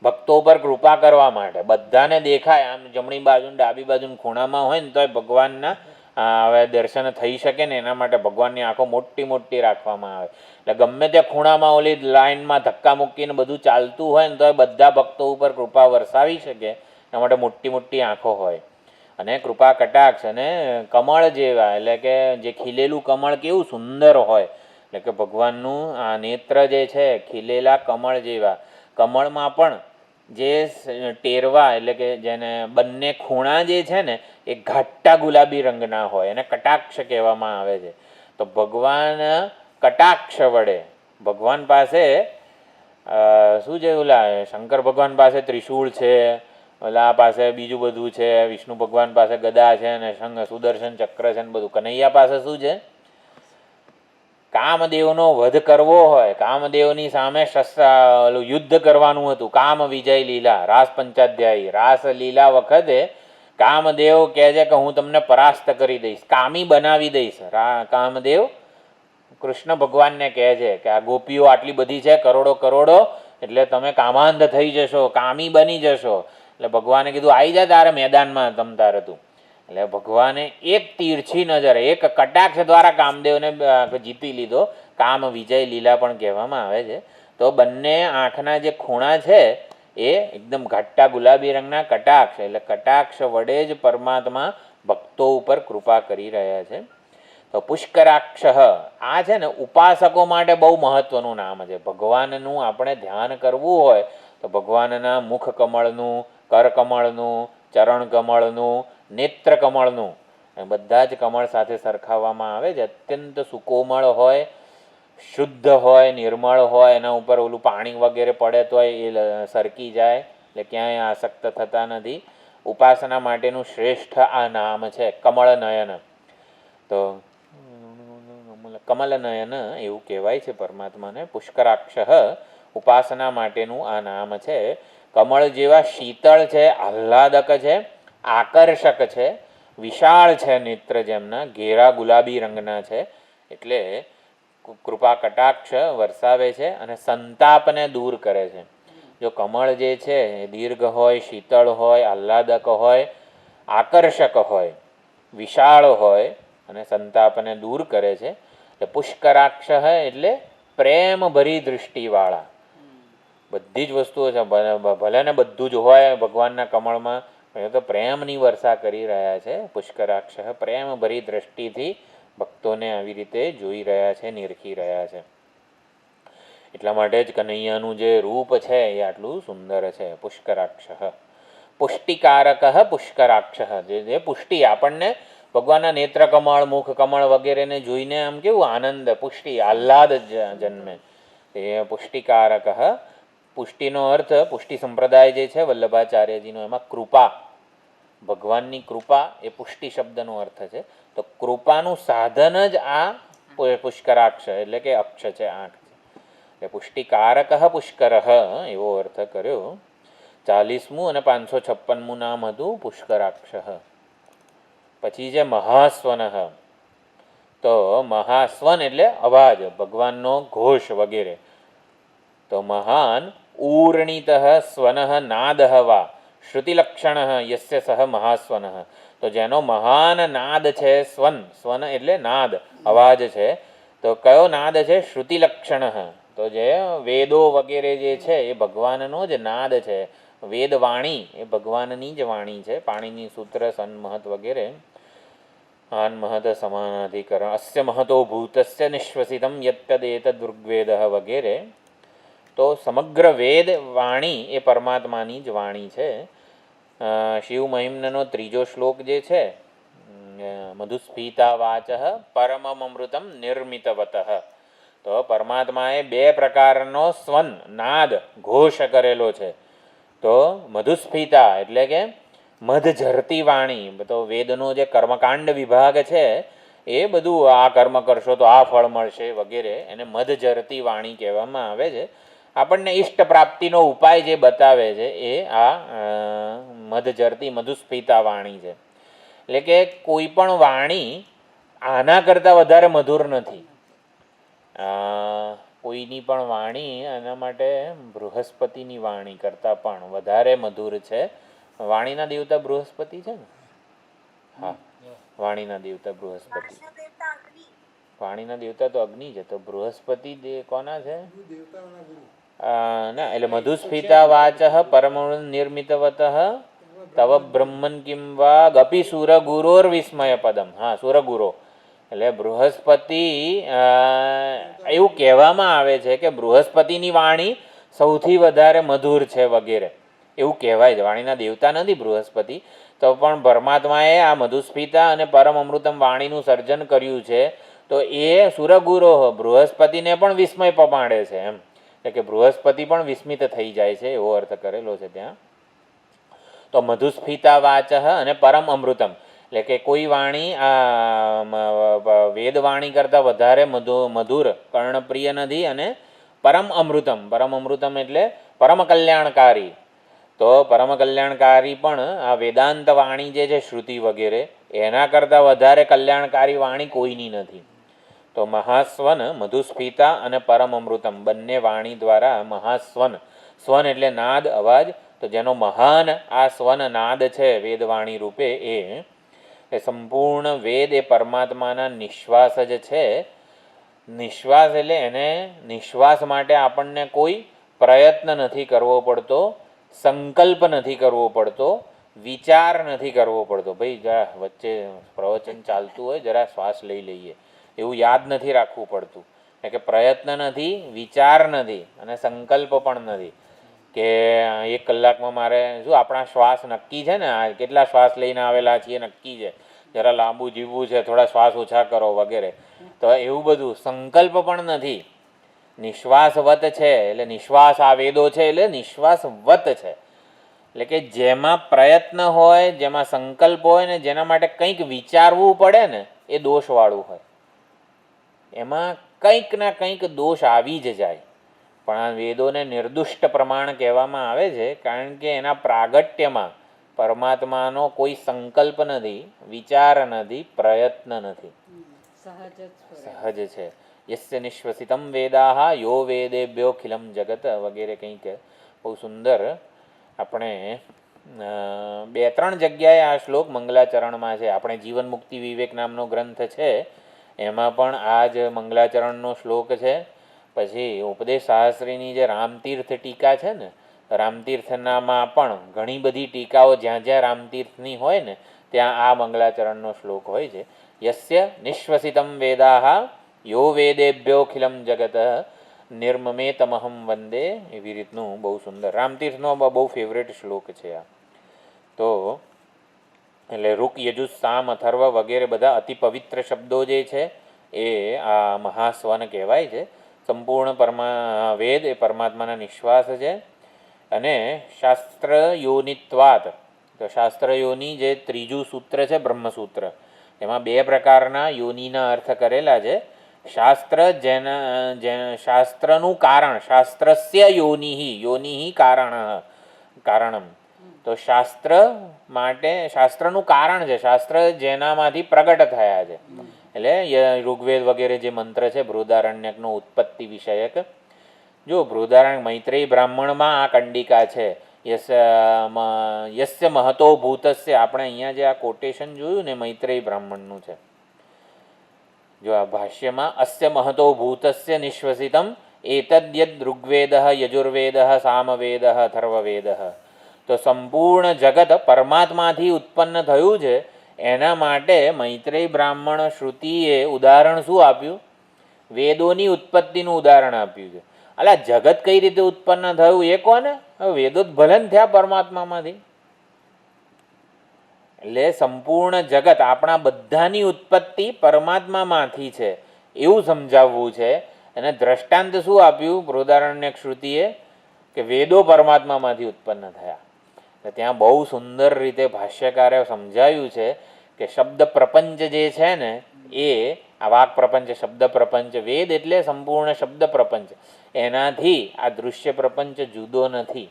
ભક્તો પર કૃપા કરવા માટે. બધાને દેખાય, આમ જમણી બાજુ ડાબી બાજુ ખૂણામાં હોય ને તોય ભગવાનના હવે દર્શન થઈ શકે ને એના માટે ભગવાનની આંખો મોટી મોટી રાખવામાં આવે. એટલે ગમે તે ખૂણામાં ઓલી લાઈનમાં ધક્કા મૂકીને બધું ચાલતું હોય ને તોય બધા ભક્તો ઉપર કૃપા વરસાવી શકે એના માટે મોટી મોટી આંખો હોય. અને કૃપા કટાક્ષ અને કમળ જેવા એટલે કે જે ખીલેલું કમળ કેવું સુંદર હોય, એટલે કે ભગવાનનું આ નેત્ર જે છે ખીલેલા કમળ જેવા. કમળમાં પણ જે ટેરવા એટલે કે જેને બંને ખૂણા જે છે ને એ ઘાટા ગુલાબી રંગના હોય એને કટાક્ષ કહેવામાં આવે છે. તો ભગવાન કટાક્ષ વડે, ભગવાન પાસે શું છે ઓલા શંકર ભગવાન પાસે ત્રિશૂળ છે, ઓલા પાસે બીજું બધું છે, વિષ્ણુ ભગવાન પાસે ગદા છે ને સુદર્શન ચક્ર છે ને બધું. કનૈયા પાસે શું છે? કામદેવનો વધ કરવો હોય, કામદેવની સામે યુદ્ધ કરવાનું હતું, કામ વિજય લીલા, રાસ પંચાધ્યાયી. રાસ લીલા વખતે કામદેવ કહે છે કે હું તમને પરાસ્ત કરી દઈશ, કામી બનાવી દઈશ. કામદેવ કૃષ્ણ ભગવાનને કહે છે કે આ ગોપીઓ આટલી બધી છે, કરોડો કરોડો, એટલે તમે કામાંધ થઈ જશો, કામી બની જશો. એટલે ભગવાને કીધું આવી જાય તારે મેદાનમાં તમતાર હતું. એટલે ભગવાને એક તીરછી નજર, એક કટાક્ષ દ્વારા કામદેવને જીતી લીધો. કામ વિજય લીલા પણ કહેવામાં આવે છે. તો બંને આંખના જે ખૂણા છે એ એકદમ ઘાટા ગુલાબી રંગના કટાક્ષ, એટલે કટાક્ષ વડે જ પરમાત્મા ભક્તો ઉપર કૃપા કરી રહ્યા છે. તો પુષ્કરાક્ષ આ છે ને ઉપાસકો માટે બહુ મહત્વનું નામ છે. ભગવાનનું આપણે ધ્યાન કરવું હોય તો ભગવાનના મુખ કમળનું, કર કમળનું, ચરણ કમળનું, નેત્ર કમળનું, બધા જ કમળ સાથે સરખાવવામાં આવે છે. અત્યંત સુકોમળ હોય, શુદ્ધ હોય, નિર્મળ હોય, એના ઉપર ઓલું પાણી વગેરે પડે તો એ સરકી જાય, એટલે ક્યાંય આસક્ત થતા નથી. ઉપાસના માટેનું શ્રેષ્ઠ આ નામ છે કમળ નયન. તો કમલ નયન એવું કહેવાય છે પરમાત્માને. પુષ્કરાક્ષ ઉપાસના માટેનું આ નામ છે. કમળ જેવા શીતળ છે, આહ્લાદક છે, આકર્ષક છે, વિશાળ છે નેત્ર જેમના, ઘેરા ગુલાબી રંગના છે. એટલે કૃપા કટાક્ષ વરસાવે છે અને સંતાપને દૂર કરે છે. જો કમળ જે છે એ દીર્ઘ હોય, શીતળ હોય, આહ્લાદક હોય, આકર્ષક હોય, વિશાળ હોય અને સંતાપને દૂર કરે છે. એટલે પુષ્કરાક્ષ એટલે પ્રેમ ભરી દૃષ્ટિવાળા. બધી જ વસ્તુઓ છે, ભલે ને બધું જ હોય ભગવાનના કમળમાં, તો પ્રેમની વર્ષા કરી રહ્યા છે. પુષ્કરાક્ષ પ્રેમ ભરી દ્રષ્ટિથી ભક્તોને આવી રીતે જોઈ રહ્યા છે, નિરખી રહ્યા છે. એટલા માટે જ કનૈયાનું જે રૂપ છે એ આટલું સુંદર છે. પુષ્કરાક્ષ પુષ્ટિકારક પુષ્કરાક્ષ, જે પુષ્ટિ આપણને ભગવાનના નેત્ર કમળ, મુખ કમળ વગેરેને જોઈને આમ કેવું આનંદ, પુષ્ટિ, આહ્લાદ જન્મે. એ પુષ્ટિકારક. પુષ્ટિનો અર્થ, પુષ્ટિ સંપ્રદાય જે છે વલ્લભાચાર્યજીનો, એમાં કૃપા, ભગવાનની કૃપા એ પુષ્ટિ શબ્દનો અર્થ છે. તો કૃપાનું સાધન જ આ પુષ્કરાક્ષ એટલે કે અક્ષ છે, આંખ છે. પુષ્ટિકારક પુષ્કર એવો અર્થ કર્યો. 40મું અને 556મું નામ હતું પુષ્કરાક્ષ. પછી છે મહાસ્વન. તો મહાસ્વન એટલે અવાજ, ભગવાનનો ઘોષ વગેરે. તો મહાન ઊર્ણિત સ્વન નાદ વા શ્રુતિલક્ષણ યસ્ય સહ મહાસ્વન. તો તો જેનો મહાન નાદ છે સ્વન, સ્વન એટલે નાદ, અવાજ છે. તો કયો નાદ છે? શ્રુતિલક્ષણ. તો જે વેદો વગેરે જે છે એ ભગવાનનો જ નાદ છે. વેદવાણી એ ભગવાનની જ વાણી છે. પાણીની સૂત્ર, સન્મહત વગેરે. આન મહત સમાનાધિકરણ, અસ્ય મહતો ભૂતસ્ય નિશ્વસિતમ યત્તદેતદૃગ્વેદ વગેરે. તો સમગ્ર વેદ વાણી એ પરમાત્માની જ વાણી છે. શિવ મહિમ્નનો 3જો શ્લોક જે છે, મધુસ્ફીતા વાચ પરમમૃતમ નિર્મિતવત. તો પરમાત્માએ 2 પ્રકારનો સ્વન, નાદ, ઘોષ કરેલો છે. તો મધુસ્ફીતા એટલે કે મધ ઝરતી વાણી. તો વેદનો જે કર્મકાંડ વિભાગ છે એ બધું આ કર્મ કરશો તો આ ફળ મળશે વગેરે, એને મધ ઝરતી વાણી કહેવામાં આવે છે. આપણને ઈષ્ટ પ્રાપ્તિનો ઉપાય જે બતાવે છે એ આ મધ ઝરતી મધુસ્ફીતા વાણી છે. એટલે કે કોઈ પણ વાણી આના કરતાં વધારે મધુર નથી. કોઈની પણ વાણી એના માટે બૃહસ્પતિની વાણી કરતાં પણ વધારે મધુર છે. વાણીના દેવતા બૃહસ્પતિ છે ને? હા, વાણીના દેવતા બૃહસ્પતિ. વાણીના દેવતા તો અગ્નિ છે. તો બૃહસ્પતિ કોના છે? ના, એટલે મધુસ્ફીતા વાચ પરમ નિર્મિતવત તવ બ્રહ્મન કિમ વા ગપી સુરગુરોર વિસ્મય પદમ. હા, સુરગુરો એટલે બૃહસ્પતિ. એવું કહેવામાં આવે છે કે બૃહસ્પતિની વાણી સૌથી વધારે મધુર છે વગેરે, એવું કહેવાય છે. વાણીના દેવતા નથી બૃહસ્પતિ, તો પણ પરમાત્માએ આ મધુસ્ફીતા અને પરમ અમૃતમ વાણીનું સર્જન કર્યું છે. તો એ સુરગુરો બૃહસ્પતિને પણ વિસ્મય પમાડે છે એમ. એટલે કે બૃહસ્પતિ પણ વિસ્મિત થઈ જાય છે, એવો અર્થ કરેલો છે ત્યાં. તો મધુસ્ફીતા વાચ અને પરમ અમૃતમ એટલે કે કોઈ વાણી આ વેદવાણી કરતાં વધારે મધુર, કર્ણપ્રિય નથી. અને પરમ અમૃતમ, પરમ અમૃતમ એટલે પરમ કલ્યાણકારી. તો પરમ કલ્યાણકારી પણ આ વેદાંત વાણી જે છે, શ્રુતિ વગેરે, એના કરતાં વધારે કલ્યાણકારી વાણી કોઈની નથી. તો મહાસ્વન, મધુસ્ફીતા અને પરમ અમૃતમ બંને વાણી દ્વારા મહાસ્વન, સ્વન એટલે નાદ, અવાજ. તો જેનો મહાન આ સ્વન નાદ છે વેદવાણી રૂપે, એ સંપૂર્ણ વેદ એ પરમાત્માના નિશ્વાસ જ છે. નિશ્વાસ એટલે એને નિશ્વાસ માટે આપણને કોઈ પ્રયત્ન નથી કરવો પડતો, સંકલ્પ નથી કરવો પડતો, વિચાર નથી કરવો પડતો. ભાઈ જરા વચ્ચે પ્રવચન ચાલતું હોય, જરા શ્વાસ લઈ લઈએ, એવું યાદ નથી રાખવું પડતું. એટલે કે પ્રયત્ન નથી, વિચાર નથી અને સંકલ્પ પણ નથી કે 1 કલાકમાં મારે શું આપણા શ્વાસ નક્કી છે ને, કેટલા શ્વાસ લઈને આવેલા છીએ નક્કી છે, જરા લાંબુ જીવવું છે, થોડા શ્વાસ ઓછા કરો વગેરે. તો એવું બધું સંકલ્પ પણ નથી. નિશ્વાસવત છે એટલે નિશ્વાસ આ વેદો છે એટલે નિશ્વાસવત છે. એટલે કે જેમાં પ્રયત્ન હોય, જેમાં સંકલ્પ હોય ને જેના માટે કંઈક વિચારવું પડે ને, એ દોષવાળું હોય. એમાં કંઈક ના કંઈક દોષ આવી જ જાય. પણ આ વેદોને નિર્દુષ્ટ પ્રમાણ કહેવામાં આવે છે, કારણ કે એના પ્રાગટ્યમાં પરમાત્માનો કોઈ સંકલ્પ નથી, વિચાર નથી, પ્રયત્ન નથી, સહજ છે. યસ્ય નિશ્વસિતમ વેદાહ યો વેદેભ્યો ખિલમ જગત વગેરે કંઈક બહુ સુંદર. આપણે 2-3 જગ્યાએ આ શ્લોક મંગલાચરણમાં છે. આપણે જીવન મુક્તિ વિવેક નામનો ગ્રંથ છે, એમાં પણ આ જ મંગલાચરણનો શ્લોક છે. પછી ઉપદેશ શાસ્ત્રીની જે રામતીર્થ ટીકા છે ને, રામતીર્થનામાં પણ ઘણી બધી ટીકાઓ જ્યાં જ્યાં રામતીર્થની હોય ને ત્યાં આ મંગલાચરણનો શ્લોક હોય છે. યસ્ય નિશ્વસિતમ વેદાહ યો વેદેભ્યો ખિલમ જગત નિર્મમે તમહમ વંદે. એવી રીતનું બહુ સુંદર રામતીર્થનો બહુ ફેવરેટ શ્લોક છે આ. તો એટલે ઋક, યજુસ, સામ, અથર્વ વગેરે બધા અતિ પવિત્ર શબ્દો જે છે એ આ મહાસ્વન કહેવાય છે. સંપૂર્ણ વેદ એ પરમાત્માના નિશ્વાસ છે. અને શાસ્ત્ર યોનિત્વાત, તો શાસ્ત્ર યોની જે 3જું સૂત્ર છે બ્રહ્મસૂત્ર, એમાં 2 પ્રકારના યોનિના અર્થ કરેલા છે. શાસ્ત્ર શાસ્ત્રનું કારણ, શાસ્ત્રસ્ય યોનિહિ, યોનિહિ કારણમ. તો શાસ્ત્ર માટે શાસ્ત્રનું કારણ છે, શાસ્ત્ર જેનામાંથી પ્રગટ થયા છે. એટલે ઋગ્વેદ વગેરે જે મંત્ર છે બૃહદારણ્યકનો ઉત્પત્તિ વિષયક, જો બૃહદારણ્ય મૈત્રેય બ્રાહ્મણમાં આ કંડિકા છે યસ્ય મહતો ભૂતસ્ય, આપણે અહીંયા જે આ કોટેશન જોયું ને મૈત્રેય બ્રાહ્મણનું છે, જો આ ભાષ્યમાં અસ્ય મહતો ભૂતસ્ય નિશ્વસિતમ એતદ્યદ ઋગ્વેદ યજુર્વેદ સામવેદ અથર્વવેદ, તો સંપૂર્ણ જગત પરમાત્માથી ઉત્પન્ન થયું છે. એના માટે મૈત્રેય બ્રાહ્મણ શ્રુતિએ ઉદાહરણ શું આપ્યું? વેદોની ઉત્પત્તિનું ઉદાહરણ આપ્યું છે. અલા જગત કઈ રીતે ઉત્પન્ન થયું એ કોને? વેદો જ ભલે ને થયા પરમાત્મામાંથી. એટલે સંપૂર્ણ જગત આપણા બધાની ઉત્પત્તિ પરમાત્મામાંથી છે એવું સમજાવવું છે. અને દ્રષ્ટાંત શું આપ્યું બૃહદારણ્યક શ્રુતિએ? કે વેદો પરમાત્મામાંથી ઉત્પન્ન થયા. ત્યાં બહુ સુંદર રીતે ભાષ્યકારે સમજાવ્યું છે કે શબ્દ પ્રપંચ જે છે ને એ આ વાક પ્રપંચ, શબ્દ પ્રપંચ, વેદ એટલે સંપૂર્ણ શબ્દ પ્રપંચ, એનાથી આ દૃશ્ય પ્રપંચ જુદો નથી.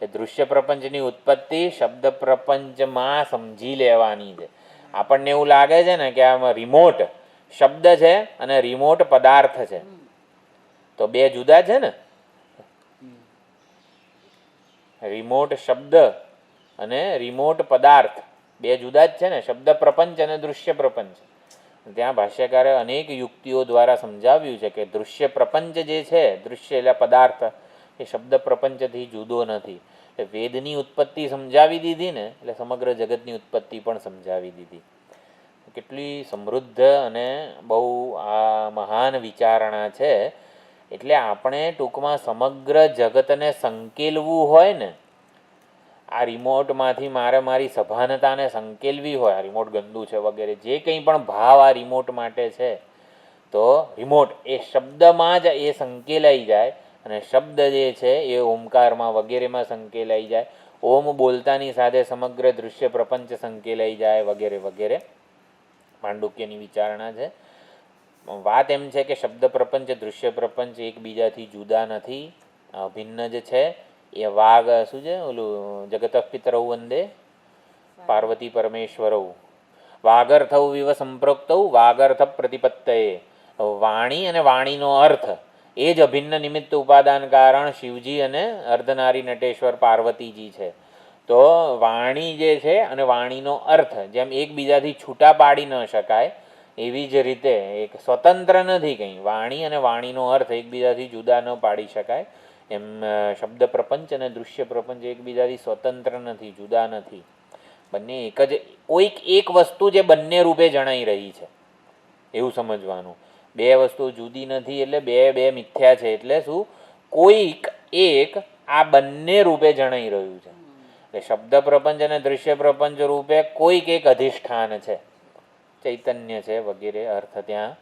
એ દૃશ્ય પ્રપંચની ઉત્પત્તિ શબ્દ પ્રપંચમાં સમજી લેવાની છે. આપણને એવું લાગે છે ને કે આમાં રિમોટ શબ્દ છે અને રિમોટ પદાર્થ છે, તો બે જુદા છે ને. રિમોટ શબ્દ અને રિમોટ પદાર્થ બે જુદા જ છે ને, શબ્દ પ્રપંચ અને દૃશ્ય પ્રપંચ. ત્યાં ભાષ્યકારે અનેક યુક્તિઓ દ્વારા સમજાવ્યું છે કે દૃશ્ય પ્રપંચ જે છે, દૃશ્ય એટલે પદાર્થ, એ શબ્દ પ્રપંચથી જુદો નથી. વેદની ઉત્પત્તિ સમજાવી દીધી ને એટલે સમગ્ર જગતની ઉત્પત્તિ પણ સમજાવી દીધી. કેટલી સમૃદ્ધ અને બહુ આ મહાન વિચારણા છે. એટલે આપણે ટૂંકમાં સમગ્ર જગતને સંકેલવું હોય ને, આ રિમોટમાંથી મારે મારી સભાનતાને સંકેલવી હોય, આ રિમોટ ગંદુ છે વગેરે જે કંઈ પણ ભાવ આ રિમોટ માટે છે, તો રિમોટ એ શબ્દમાં જ એ સંકેલાઈ જાય. અને શબ્દ જે છે એ ઓમકારમાં વગેરેમાં સંકેલાઈ જાય. ઓમ બોલતાની સાથે સમગ્ર દૃશ્ય પ્રપંચ સંકેલાઈ જાય વગેરે વગેરે. માંડુક્યની વિચારણા છે. વાત એમ છે કે શબ્દ પ્રપંચ, દૃશ્ય પ્રપંચ એકબીજાથી જુદા નથી, ભિન્ન જ છે. એ વાગ શું છે ઓલું જગત પિતરૌ વંદે પાર્વતી પરમેશ્વરૌ વાગર્થૌ વિવ સંપ્રોક્તૌ વાગર્થ પ્રતિપત્તયે. વાણી અને વાણીનો અર્થ એ જ અભિન્ન નિમિત્ત ઉપાદાન કારણ શિવજી અને અર્ધનારી નટેશ્વર પાર્વતીજી છે. તો વાણી જે છે અને વાણીનો અર્થ જેમ એકબીજાથી છૂટા પાડી ન શકાય, એવી જ રીતે એક સ્વતંત્ર નથી કંઈ. વાણી અને વાણીનો અર્થ એકબીજાથી જુદા ન પાડી શકાય. એમ શબ્દ પ્રપંચ અને દૃશ્ય પ્રપંચ એકબીજાથી સ્વતંત્ર નથી, જુદા નથી. બંને એક જ, કોઈક એક વસ્તુ જે બંને રૂપે જણાઈ રહી છે એવું સમજવાનું. બે વસ્તુ જુદી નથી એટલે બે મિથ્યા છે. એટલે શું? કોઈક એક આ બંને રૂપે જણાઈ રહ્યું છે. એટલે શબ્દ પ્રપંચ અને દૃશ્ય પ્રપંચ રૂપે કોઈક એક અધિષ્ઠાન છે, ચૈતન્ય છે વગેરે અર્થ ત્યાં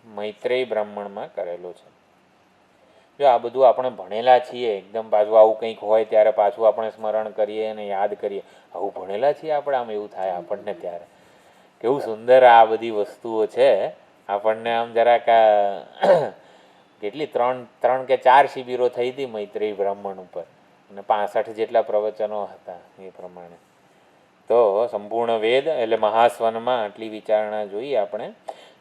મૈત્રેય બ્રાહ્મણમાં કરેલો છે. જો આ બધું આપણે ભણેલા છીએ, એકદમ પાછું આવું કંઈક હોય ત્યારે પાછું આપણે સ્મરણ કરીએ અને યાદ કરીએ, આવું ભણેલા છીએ આપણે, આમ એવું થાય આપણને. ત્યારે કેવું સુંદર આ બધી વસ્તુઓ છે. આપણને આમ જરાક કેટલી 3 કે 4 શિબિરો થઈ હતી મૈત્રેય બ્રાહ્મણ ઉપર, અને 65 જેટલા પ્રવચનો હતા એ પ્રમાણે. તો સંપૂર્ણ વેદ એટલે મહાસ્વનમાં આટલી વિચારણા જોઈએ આપણે.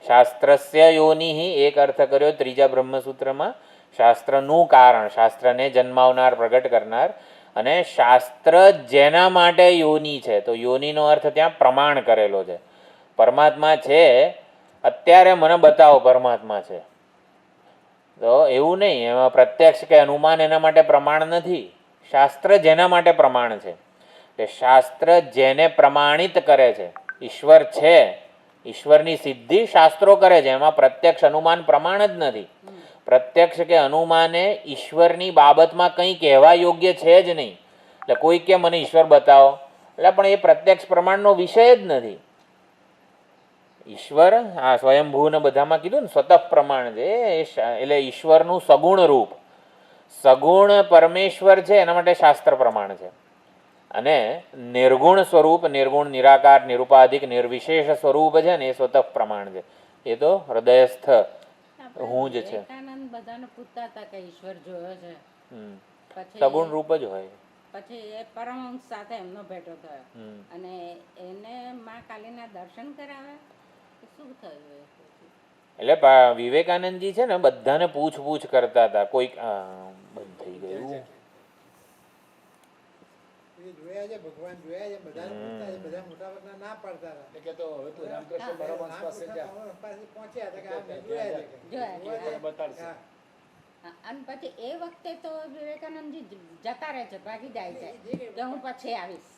શાસ્ત્રસ્ય યોનિ એક અર્થ કર્યો ત્રીજા બ્રહ્મસૂત્રમાં, શાસ્ત્રનું કારણ, શાસ્ત્રને જન્માવનાર, પ્રગટ કરનાર. અને શાસ્ત્ર જેના માટે યોનિ છે, તો યોનિનો અર્થ ત્યાં પ્રમાણ કરેલો છે. પરમાત્મા છે, અત્યારે મને બતાવો પરમાત્મા છે, તો એવું નહીં. એમાં પ્રત્યક્ષ કે અનુમાન એના માટે પ્રમાણ નથી. શાસ્ત્ર જેના માટે પ્રમાણ છે, કે શાસ્ત્ર જેને પ્રમાણિત કરે છે. ઈશ્વર છે, ઈશ્વરની સિદ્ધિ શાસ્ત્રો કરે છે, એમાં પ્રત્યક્ષ અનુમાન પ્રમાણ જ નથી. પ્રત્યક્ષ કે અનુમાને ઈશ્વરની બાબતમાં કંઈ કહેવા યોગ્ય છે જ નહીં. એટલે કોઈ કે મને ઈશ્વર બતાવો, એટલે પણ એ પ્રત્યક્ષ પ્રમાણનો વિષય જ નથી. ઈશ્વર આ સ્વયંભૂને બધામાં કીધું ને સ્વતઃ પ્રમાણ છે, એટલે ઈશ્વરનું સગુણ રૂપ, સગુણ પરમેશ્વર છે, એના માટે શાસ્ત્ર પ્રમાણ છે. અને નિર્ગુણ સ્વરૂપ, નિર્ગુણ નિરાકાર નિરુપાધિક નિર્વિશેષ સ્વરૂપ છે ને એ સ્વતઃ પ્રમાણ છે. એ તો હૃદયસ્થ હું જ છે. બધાને પૂછતા હતા કે ઈશ્વર જોયો છે, સગુણ રૂપ જ હોય. પછી એ પરમહંસ સાથે એમનો ભેટો થયો અને એને માં કાલીના દર્શન કરાવ્યા. શું થયું? એટલે વિવેકાનંદજી છે ને બધાને પૂછ કરતા હતા. કોઈક બંધ થઈ ગયું. એ જોયા છે, ભગવાન જોયા છે, બધાને પૂછતા છે, બધા મોટાભાગના ના પાડતા હતા. એટલે કે તો હવે તું રામકૃષ્ણ પરમહંસ પાસે જા. રામકૃષ્ણ પાસે પહોંચ્યા હતા કે આ મેં જોયા છે કે. જોયા છે. જોયા છે. બતાડશે. હા. હા, અને પછી એ વખતે તો વિવેકાનંદજી જતા રહે છે, ભાગી જાય છે કે હું પછી આવીશ.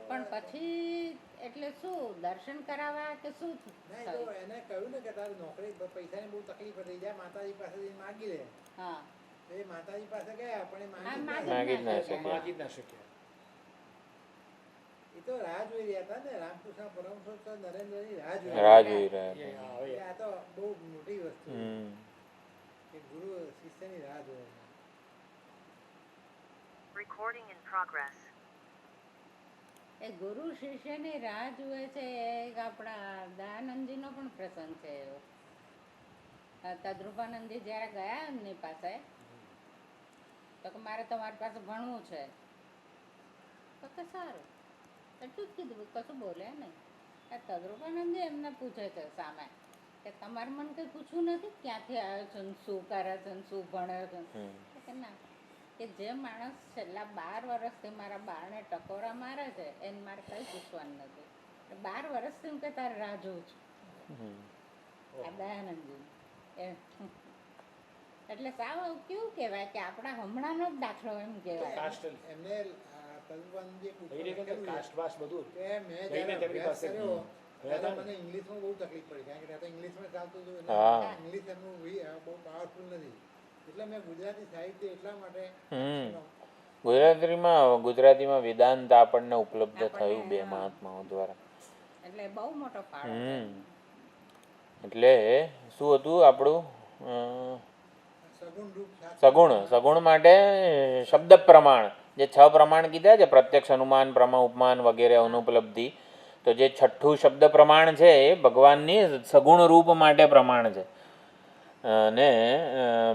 પણ પછી એટલે શું દર્શન કરાવવા કે શું ના, એ તો એને કહ્યું ને કે તારે નોકરી પૈસાની બહુ તકલીફ પડી જાય, માતાજી પાસે જઈને માગી લે. હા એ માતાજી પાસે ગયા પણ એ હા, માગી જ ના માગી જ ના શક્યા. શક્યા. માગી જ ના શક્યા. એ તો રાહ જોઈ રહ્યા હતા ને, રામકૃષ્ણ પરમહંસ તો નરેન્દ્રની રાહ જોઈ રાહ રહ્યા જોઈ હતા. રહ્યા હતા. હવે એટલે આ તો બહુ મોટી વસ્તુ છે હમ. કે ગુરુ શિષ્યની રાહ જોવે છે. Recording in progress. એ ગુરુ શિષ્યની રાહ જુએ છે. એક આપણા દયાનંદજીનો પણ પ્રસંગ છે એવો. તદ્રુપાનંદજી જ્યારે ગયા એમની પાસે તો કે મારે તમારી પાસે ભણવું છે, તો કે સારું એટલું જ કીધું, કશું બોલ્યા નહીં. એ તદ્રુપાનંદજી એમને પૂછે છે સામે કે તમારે મને કંઈ પૂછવું નથી ક્યાંથી આવ્યો છો ને શું કરે છે ને શું ભણે છે ને? તો કે ના, કે જે માણસ છેલ્લા 12 વર્ષથી મારા બાળને ટકોરા મારે છે એને મારે કંઈ પૂછવાનું નથી. 12 વર્ષથી હું કે તારે રાહ જોઉં છું. આ દયાનંદજી એટલે સાવ કેવું કહેવાય કે આપણા હમણાંનો જ દાખલો એમ કહેવાય. કાસ્ટ એમને તદુપરાંતજી એ રીતે કે કાસ્ટ વાસ બધું કે મેં લઈને જ્યારે તેમની અભ્યાસ પાસે કર્યો ગયા ત્યારે હતા ને? મને ઇંગ્લિશમાં બહુ તકલીફ પડી, કારણ કે ત્યાં તો ઇંગ્લિશમાં ચાલતું હતું એટલે હા. ઇંગ્લિશ એમનું બહુ પાવરફુલ નથી, એટલે મેં ગુજરાતી સાહિત્ય એટલા માટે ગુજરાતીમાં વેદાંત આપણને ઉપલબ્ધ આપણને, થયું બે હા. મહાત્માઓ દ્વારા. એટલે બહુ મોટો ફાળો છે. એટલે શું હતું આપણું સગુણ રૂપ શાસ્ત્ર સગુણ માટે શબ્દ પ્રમાણ જે 6 પ્રમાણ કીધા છે, પ્રત્યક્ષ, અનુમાન, પ્રમા, ઉપમાન વગેરે અનુપલબ્ધિ, તો જે છઠ્ઠું શબ્દ પ્રમાણ છે એ ભગવાનની સગુણ રૂપ માટે પ્રમાણ છે. અને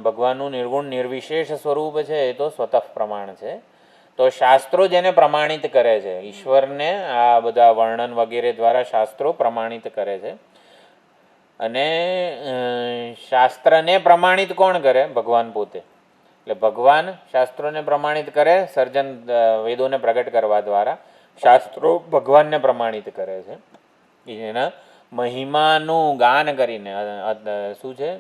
ભગવાનનું નિર્ગુણ નિર્વિશેષ સ્વરૂપ છે એ તો સ્વતઃ પ્રમાણ છે. તો શાસ્ત્રો જેને પ્રમાણિત કરે છે, ઈશ્વરને આ બધા વર્ણન વગેરે દ્વારા શાસ્ત્રો પ્રમાણિત કરે છે. અને શાસ્ત્રને પ્રમાણિત કોણ કરે? ભગવાન પોતે. એટલે ભગવાન શાસ્ત્રોને પ્રમાણિત કરે સર્જન વેદોને પ્રગટ કરવા દ્વારા. શાસ્ત્રો ભગવાનને પ્રમાણિત કરે છે. એના મહિમાનું ગાન કરીને શું છે?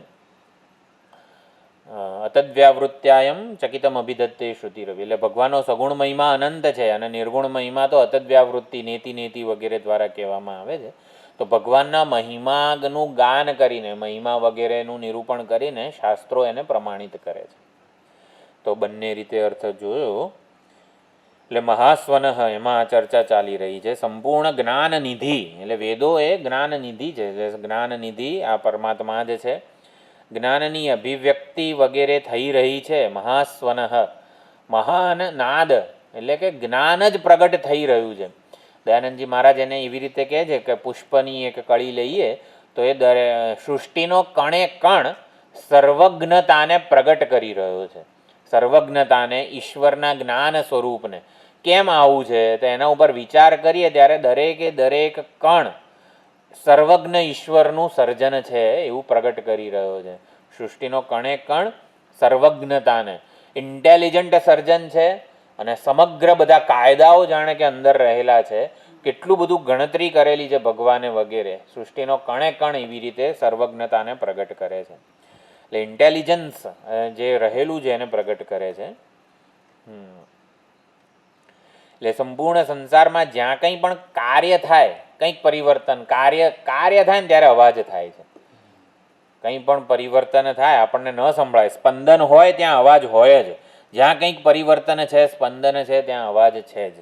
અતદ્વ્યાવૃત્યાયમ ચકિતમ અભિદત્તે શ્રુતિરવિ. એટલે ભગવાનનો સગુણ મહિમા અનંત છે અને નિર્ગુણ મહિમા તો અતદ્વ્યાવૃત્તિ, નેતિ નેતિ વગેરે દ્વારા કહેવામાં આવે છે. તો ભગવાનના મહિમાનું ગાન કરીને, મહિમા વગેરેનું નિરૂપણ કરીને શાસ્ત્રો એને પ્રમાણિત કરે છે. તો બંને રીતે અર્થ જોયો. એટલે મહાસ્વન એમાં આ ચર્ચા ચાલી રહી છે. સંપૂર્ણ જ્ઞાન નિધિ, એટલે વેદો એ જ્ઞાન નિધિ છે. એટલે જ્ઞાન નિધિ આ પરમાત્મા જ છે. જ્ઞાનની અભિવ્યક્તિ વગેરે થઈ રહી છે. મહાસ્વન, મહાન નાદ એટલે કે જ્ઞાન જ પ્રગટ થઈ રહ્યું છે. દયાનંદજી મહારાજ એને એવી રીતે કહે છે કે પુષ્પની એક કળી લઈએ તો એ સૃષ્ટિનો કણે કણ સર્વજ્ઞતાને પ્રગટ કરી રહ્યો છે. સર્વજ્ઞતાને, ઈશ્વરના જ્ઞાન સ્વરૂપને. કેમ આવું છે તો એના ઉપર વિચાર કરીએ ત્યારે દરેકે દરેક કણ સર્વજ્ઞ ઈશ્વરનું સર્જન છે એવું પ્રગટ કરી રહ્યો છે. સૃષ્ટિનો કણે કણ સર્વજ્ઞતાને, ઇન્ટેલિજન્ટ સર્જન છે. અને સમગ્ર બધા કાયદાઓ જાણે કે અંદર રહેલા છે. કેટલું બધું ગણતરી કરેલી છે ભગવાને વગેરે. સૃષ્ટિનો કણે કણ એવી રીતે સર્વજ્ઞતાને પ્રગટ કરે છે. એટલે ઇન્ટેલિજન્સ જે રહેલું છે એને પ્રગટ કરે છે. એટલે સંપૂર્ણ સંસારમાં જ્યાં કંઈ પણ કાર્ય થાય, કંઈક પરિવર્તન, કાર્ય થાય ને ત્યારે અવાજ થાય છે. કંઈ પણ પરિવર્તન થાય આપણને ન સંભળાય, સ્પંદન હોય ત્યાં અવાજ હોય જ. જ્યાં કંઈક પરિવર્તન છે, સ્પંદન છે, ત્યાં અવાજ છે જ.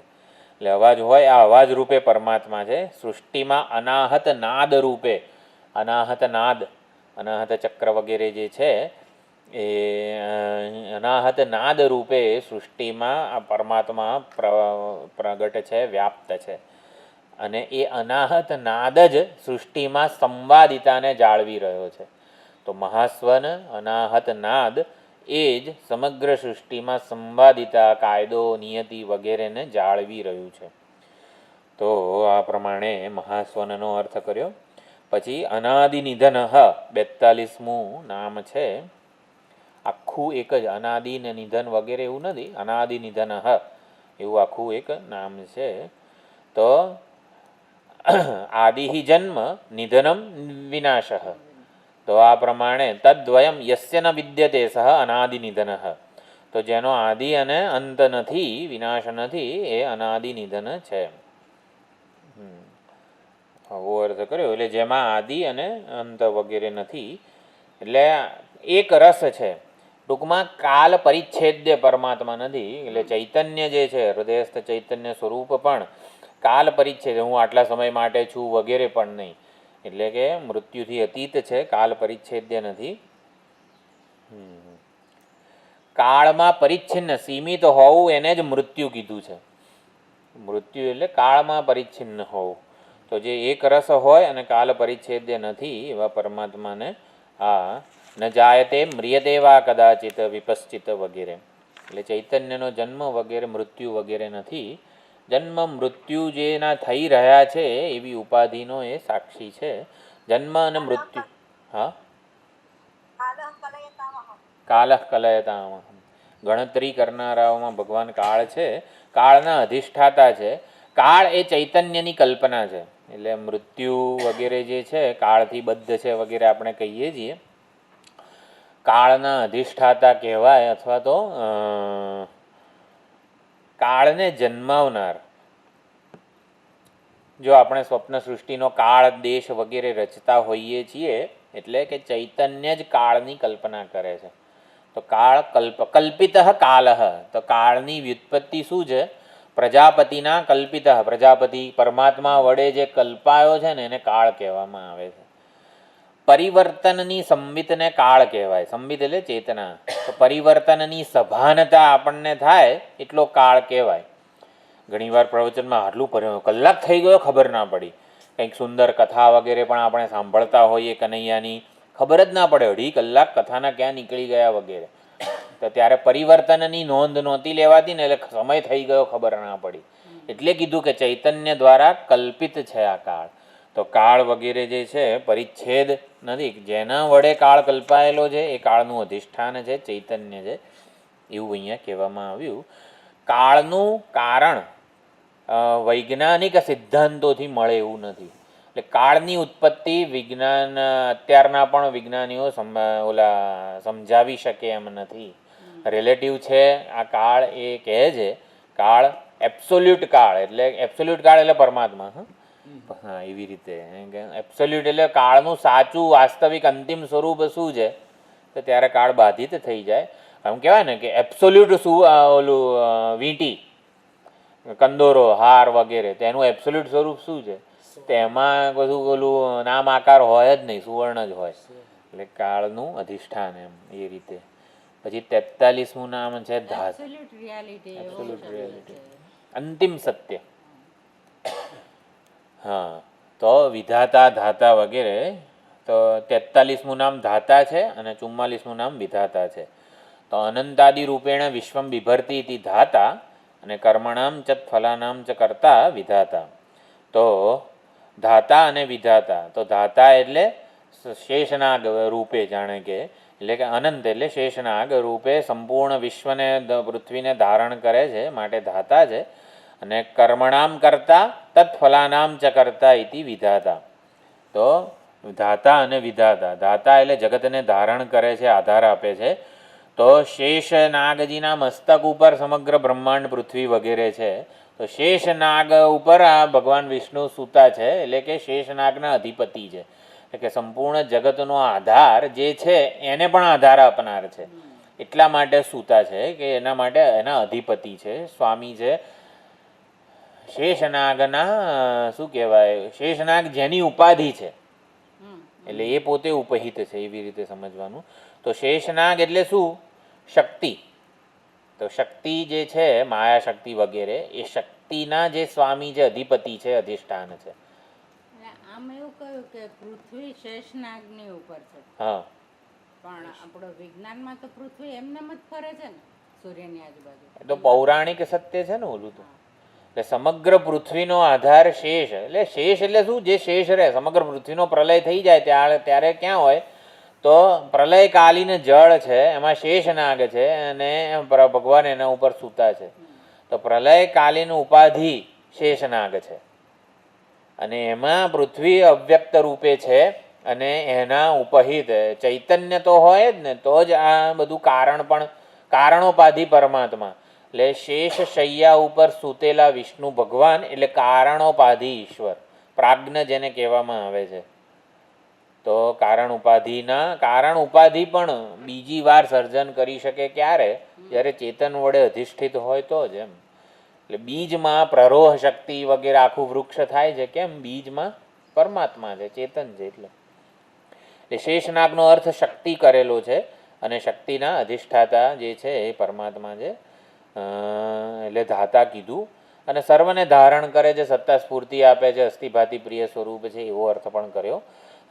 એટલે અવાજ હોય, આ અવાજ રૂપે પરમાત્મા છે. સૃષ્ટિમાં અનાહત નાદ રૂપે, અનાહત નાદ, અનાહત ચક્ર વગેરે જે છે એ અનાહત નાદ રૂપે સૃષ્ટિમાં આ પરમાત્મા પ્રગટ છે, વ્યાપ્ત છે. અને એ અનાહત નાદ જ સૃષ્ટિમાં સંવાદિતાને જાળવી રહ્યો છે. તો મહાસ્વન, અનાહત નાદ એ જ સમગ્ર સૃષ્ટિમાં સંવાદિતા, કાયદો, નિયતિ વગેરેને જાળવી રહ્યું છે. તો આ પ્રમાણે મહાસ્વનનો અર્થ કર્યો. પછી અનાદિ નિધન 42મું નામ છે. આખું એક જ, અનાદિ ને નિધન વગેરે એવું નથી. અનાદિ નિધન એવું આખું એક નામ છે. તો આદિ જન્મ નિધનમ વિનાશ. તો આ પ્રમાણે તદ્વયમ યસ્ય ન વિદ્યતે સહ અનાદિ નિધન. તો જેનો આદિ અને અંત નથી, વિનાશ નથી, એ અનાદિ નિધન છે. આવો અર્થ કર્યો. એટલે જેમાં આદિ અને અંત વગેરે નથી, એટલે એક રસ છે. ટૂંકમાં કાલ પરિચ્છેદ્ય પરમાત્મા નથી. એટલે ચૈતન્ય જે છે, હૃદયસ્થ ચૈતન્ય સ્વરૂપ પણ કાલ પરિચ્છેદ, હું આટલા સમય માટે છું વગેરે પણ નહીં. એટલે કે મૃત્યુથી અતીત છે, કાલ પરિચ્છેદ્ય નથી. કાળમાં પરિચ્છિન્ન સીમિત હોવું એને જ મૃત્યુ કીધું છે. મૃત્યુ એટલે કાળમાં પરિચ્છિન્ન હોવું. તો જે એક રસ હોય અને કાલ પરિચ્છેદ્ય નથી એવા પરમાત્માને આ ન જાયતે મ્રિયતે વા કદાચિત વિપશ્ચિત વગેરે. એટલે ચૈતન્યનો જન્મ વગેરે મૃત્યુ વગેરે નથી. જન્મ મૃત્યુ જેના થઈ રહ્યા છે એવી ઉપાધિનો એ સાક્ષી છે. જન્મ અને મૃત્યુ. હા, કાલઃ કલયતામહ. ગણતરી કરનારાઓમાં ભગવાન કાળ છે, કાળના અધિષ્ઠાતા છે. કાળ એ ચૈતન્યની કલ્પના છે. એટલે મૃત્યુ વગેરે જે છે કાળથી બદ્ધ છે વગેરે આપણે કહીએ છીએ. કાળના અધિષ્ઠાતા કહેવાય, અથવા તો કાળને જન્માવનાર. જો આપણે સ્વપ્ન સૃષ્ટિનો કાળ દેશ વગેરે રચતા હોઈએ છીએ એટલે કે ચૈતન્ય જ કાળની કલ્પના કરે છે. તો કાળ કલ્પિત કાલ. તો કાળની વ્યુત્પત્તિ શું છે? પ્રજાપતિના કલ્પિત. પ્રજાપતિ પરમાત્મા વડે જે કલ્પાયો છે ને એને કાળ કહેવામાં આવે છે. પરિવર્તનની સંવિતને કાળ કહેવાય. સંવિત એટલે ચેતના. તો પરિવર્તનની સભાનતા આપણને થાય એટલો કાળ કહેવાય. ઘણીવાર પ્રવચનમાં આટલું કલાક થઈ ગયો ખબર ના પડી. કંઈક સુંદર કથા વગેરે પણ આપણે સાંભળતા હોઈએ કનૈયાની, ખબર જ ના પડે 2.5 કલાક કથાના ક્યાં નીકળી ગયા વગેરે. તો ત્યારે પરિવર્તનની નોંધ નહોતી લેવાતી ને, એટલે સમય થઈ ગયો ખબર ના પડી. એટલે કીધું કે ચૈતન્ય દ્વારા કલ્પિત છે આ કાળ. તો કાળ વગેરે જે છે પરિચ્છેદ નથી. જેના વડે કાળ કલ્પાયેલો છે એ કાળનું અધિષ્ઠાન છે, ચૈતન્ય છે, એવું અહીંયા કહેવામાં આવ્યું. કાળનું કારણ વૈજ્ઞાનિક સિદ્ધાંતોથી મળે એવું નથી. એટલે કાળની ઉત્પત્તિ વિજ્ઞાન અત્યારના પણ વિજ્ઞાનીઓ સમજાવી શકે એમ નથી. રિલેટિવ છે આ કાળ એ કહે છે. કાળ એબ્સોલ્યુટ કાળ એટલે પરમાત્મા. હા, એવી રીતે એબ્સોલ્યુટ એટલે કાળનું સાચું વાસ્તવિક અંતિમ સ્વરૂપ શું છે તો ત્યારે કાળ બાધિત થઈ જાય. આમ કહેવાય ને કે એબ્સોલ્યુટ ઓલું વીંટી, કંદોરો, હાર વગેરે, તેનું એબ્સોલ્યુટ સ્વરૂપ શું છે? તેમાં બધું ઓલું નામ આકાર હોય જ નહીં, સુવર્ણ જ હોય. એટલે કાળનું અધિષ્ઠાન એમ એ રીતે. પછી 43મું નામ છે એબ્સોલ્યુટ રિયાલિટી. એબ્સોલ્યુટ રિયાલિટી, અંતિમ સત્ય. હા, તો વિધાતા ધાતા વગેરે. તો 43મું નામ ધાતા છે અને 44મું નામ વિધાતા છે. તો અનંતાદિ રૂપેણ વિશ્વમ બિભર્તિ ઇતિ ધાતા અને કર્મણામ ચ ફલાનામ ચ કર્તા વિધાતા. તો ધાતા અને વિધાતા. તો ધાતા એટલે શેષનાગ રૂપે, જાણે કે એટલે કે અનંત એટલે શેષનાગ રૂપે સંપૂર્ણ વિશ્વને પૃથ્વીને ધારણ કરે છે માટે ધાતા છે. અને કર્મણામ કરતા તત્ફલાનામ ચ કરતા ઇતિ વિધાતા. તો ધાતા અને વિધાતા. ધાતા એટલે જગતને ધારણ કરે છે, આધાર આપે છે. તો શેષનાગજીના મસ્તક ઉપર સમગ્ર બ્રહ્માંડ પૃથ્વી વગેરે છે. તો શેષનાગ ઉપર આ ભગવાન વિષ્ણુ સૂતા છે, એટલે કે શેષનાગના અધિપતિ છે. એટલે કે સંપૂર્ણ જગતનો આધાર જે છે એને પણ આધાર આપનાર છે. એટલા માટે સૂતા છે કે એના માટે એના અધિપતિ છે, સ્વામી છે. શેષનાગના શું કહેવાય? શેષનાગ જેની ઉપાધિ છે એટલે એ પોતે ઉપહિત છે, એવી રીતે સમજવાનું. તો શેષનાગ એટલે શું? શક્તિ. તો શક્તિ જે છે માયા શક્તિ વગેરે, એ શક્તિના જે સ્વામી છે, અધિપતિ છે, અધિષ્ઠાન છે. આમ એવું કહ્યું કે પૃથ્વી શેષનાગની ઉપર છે. હા, પણ આપણો વિજ્ઞાનમાં તો પૃથ્વી એમનેમ જ ફરે છે ને સૂર્યની આજુબાજુ. એ તો પૌરાણિક સત્ય છે ને ઓલું તો. એટલે સમગ્ર પૃથ્વીનો આધાર શેષ. એટલે શેષ એટલે શું? જે શેષ રહે. સમગ્ર પૃથ્વીનો પ્રલય થઈ જાય ત્યારે ક્યાં હોય? તો પ્રલયકાલીન જળ છે, એમાં શેષનાગ છે અને ભગવાન એના ઉપર સૂતા છે. તો પ્રલયકાલીન ઉપાધિ શેષનાગ છે અને એમાં પૃથ્વી અવ્યક્ત રૂપે છે અને એના ઉપહિત ચૈતન્ય તો હોય જ ને, તો જ આ બધું કારણોપાધિ પરમાત્મા એટલે શેષ શૈયા ઉપર સૂતેલા વિષ્ણુ ભગવાન એટલે કારણોપાધિ ઈશ્વર, પ્રાજ્ઞ જેને કહેવામાં આવે છે. તો કારણ ઉપાધિ પણ બીજી વાર સર્જન કરી શકે ક્યારે? જ્યારે ચેતન વડે અધિષ્ઠિત હોય તો જ. એમ એટલે બીજમાં પ્રરોહ શક્તિ વગેરે આખું વૃક્ષ થાય છે. કેમ? બીજમાં પરમાત્મા છે, ચેતન છે. એટલે શેષનાગનો અર્થ શક્તિ કરેલો છે અને શક્તિના અધિષ્ઠાતા જે છે એ પરમાત્મા છે. એટલે ધાતા કીધું અને સર્વને ધારણ કરે છે, સત્તા સ્ફૂર્તિ આપે છે, અસ્થિભાતિ પ્રિય સ્વરૂપ છે, એવો અર્થ પણ કર્યો.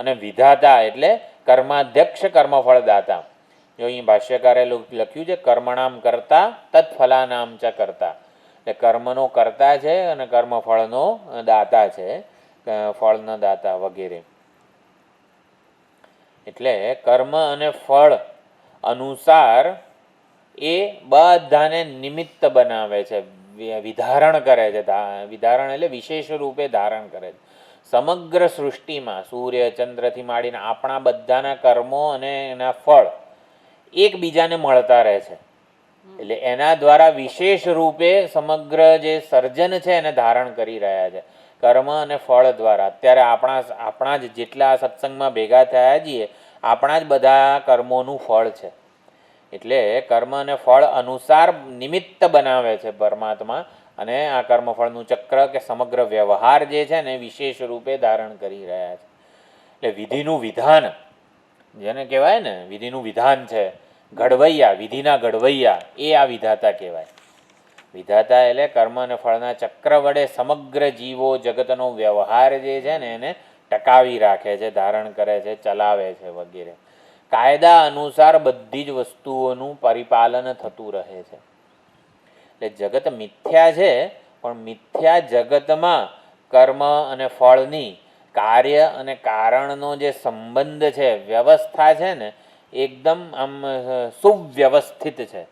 અને વિધાતા એટલે કર્માધ્યક્ષ, કર્મફળ દાતા. જો અહીં ભાષ્યકારે લખ્યું છે કર્મણામ કરતા તત્ફલાનામ ચ કરતા, એટલે કર્મનો કરતા છે અને કર્મફળનો દાતા છે, ફળનો દાતા વગેરે. એટલે કર્મ અને ફળ અનુસાર એ બધાને નિમિત્ત બનાવે છે, વિધારણ કરે છે. વિધારણ એટલે વિશેષ રૂપે ધારણ કરે છે. સમગ્ર સૃષ્ટિમાં સૂર્ય ચંદ્રથી માંડીને આપણા બધાના કર્મો અને એના ફળ એકબીજાને મળતા રહે છે. એટલે એના દ્વારા વિશેષ રૂપે સમગ્ર જે સર્જન છે એને ધારણ કરી રહ્યા છે કર્મ અને ફળ દ્વારા. અત્યારે આપણા જ જેટલા સત્સંગમાં ભેગા થયા છીએ, આપણા જ બધા કર્મોનું ફળ છે. એટલે કર્મ અને ફળ અનુસાર નિમિત્ત બનાવે છે પરમાત્મા, અને આ કર્મફળનું ચક્ર કે સમગ્ર વ્યવહાર જે છે ને વિશેષ રૂપે ધારણ કરી રહ્યા છે. એટલે વિધિનું વિધાન જેને કહેવાય ને, વિધિનું વિધાન છે, ઘડવૈયા, વિધિના ઘડવૈયા, એ આ વિધાતા કહેવાય. વિધાતા એટલે કર્મ અને ફળના ચક્ર વડે સમગ્ર જીવો જગતનો વ્યવહાર જે છે ને એને ટકાવી રાખે છે, ધારણ કરે છે, ચલાવે છે વગેરે. કાયદા અનુસાર બધી જ વસ્તુઓનું પરિપાલન થતું રહે છે. એટલે જગત મિથ્યા છે, પણ મિથ્યા જગતમાં કર્મ અને ફળની કાર્ય અને કારણનો જે સંબંધ છે, વ્યવસ્થા છે ને, એકદમ આમ સુવ્યવસ્થિત છે.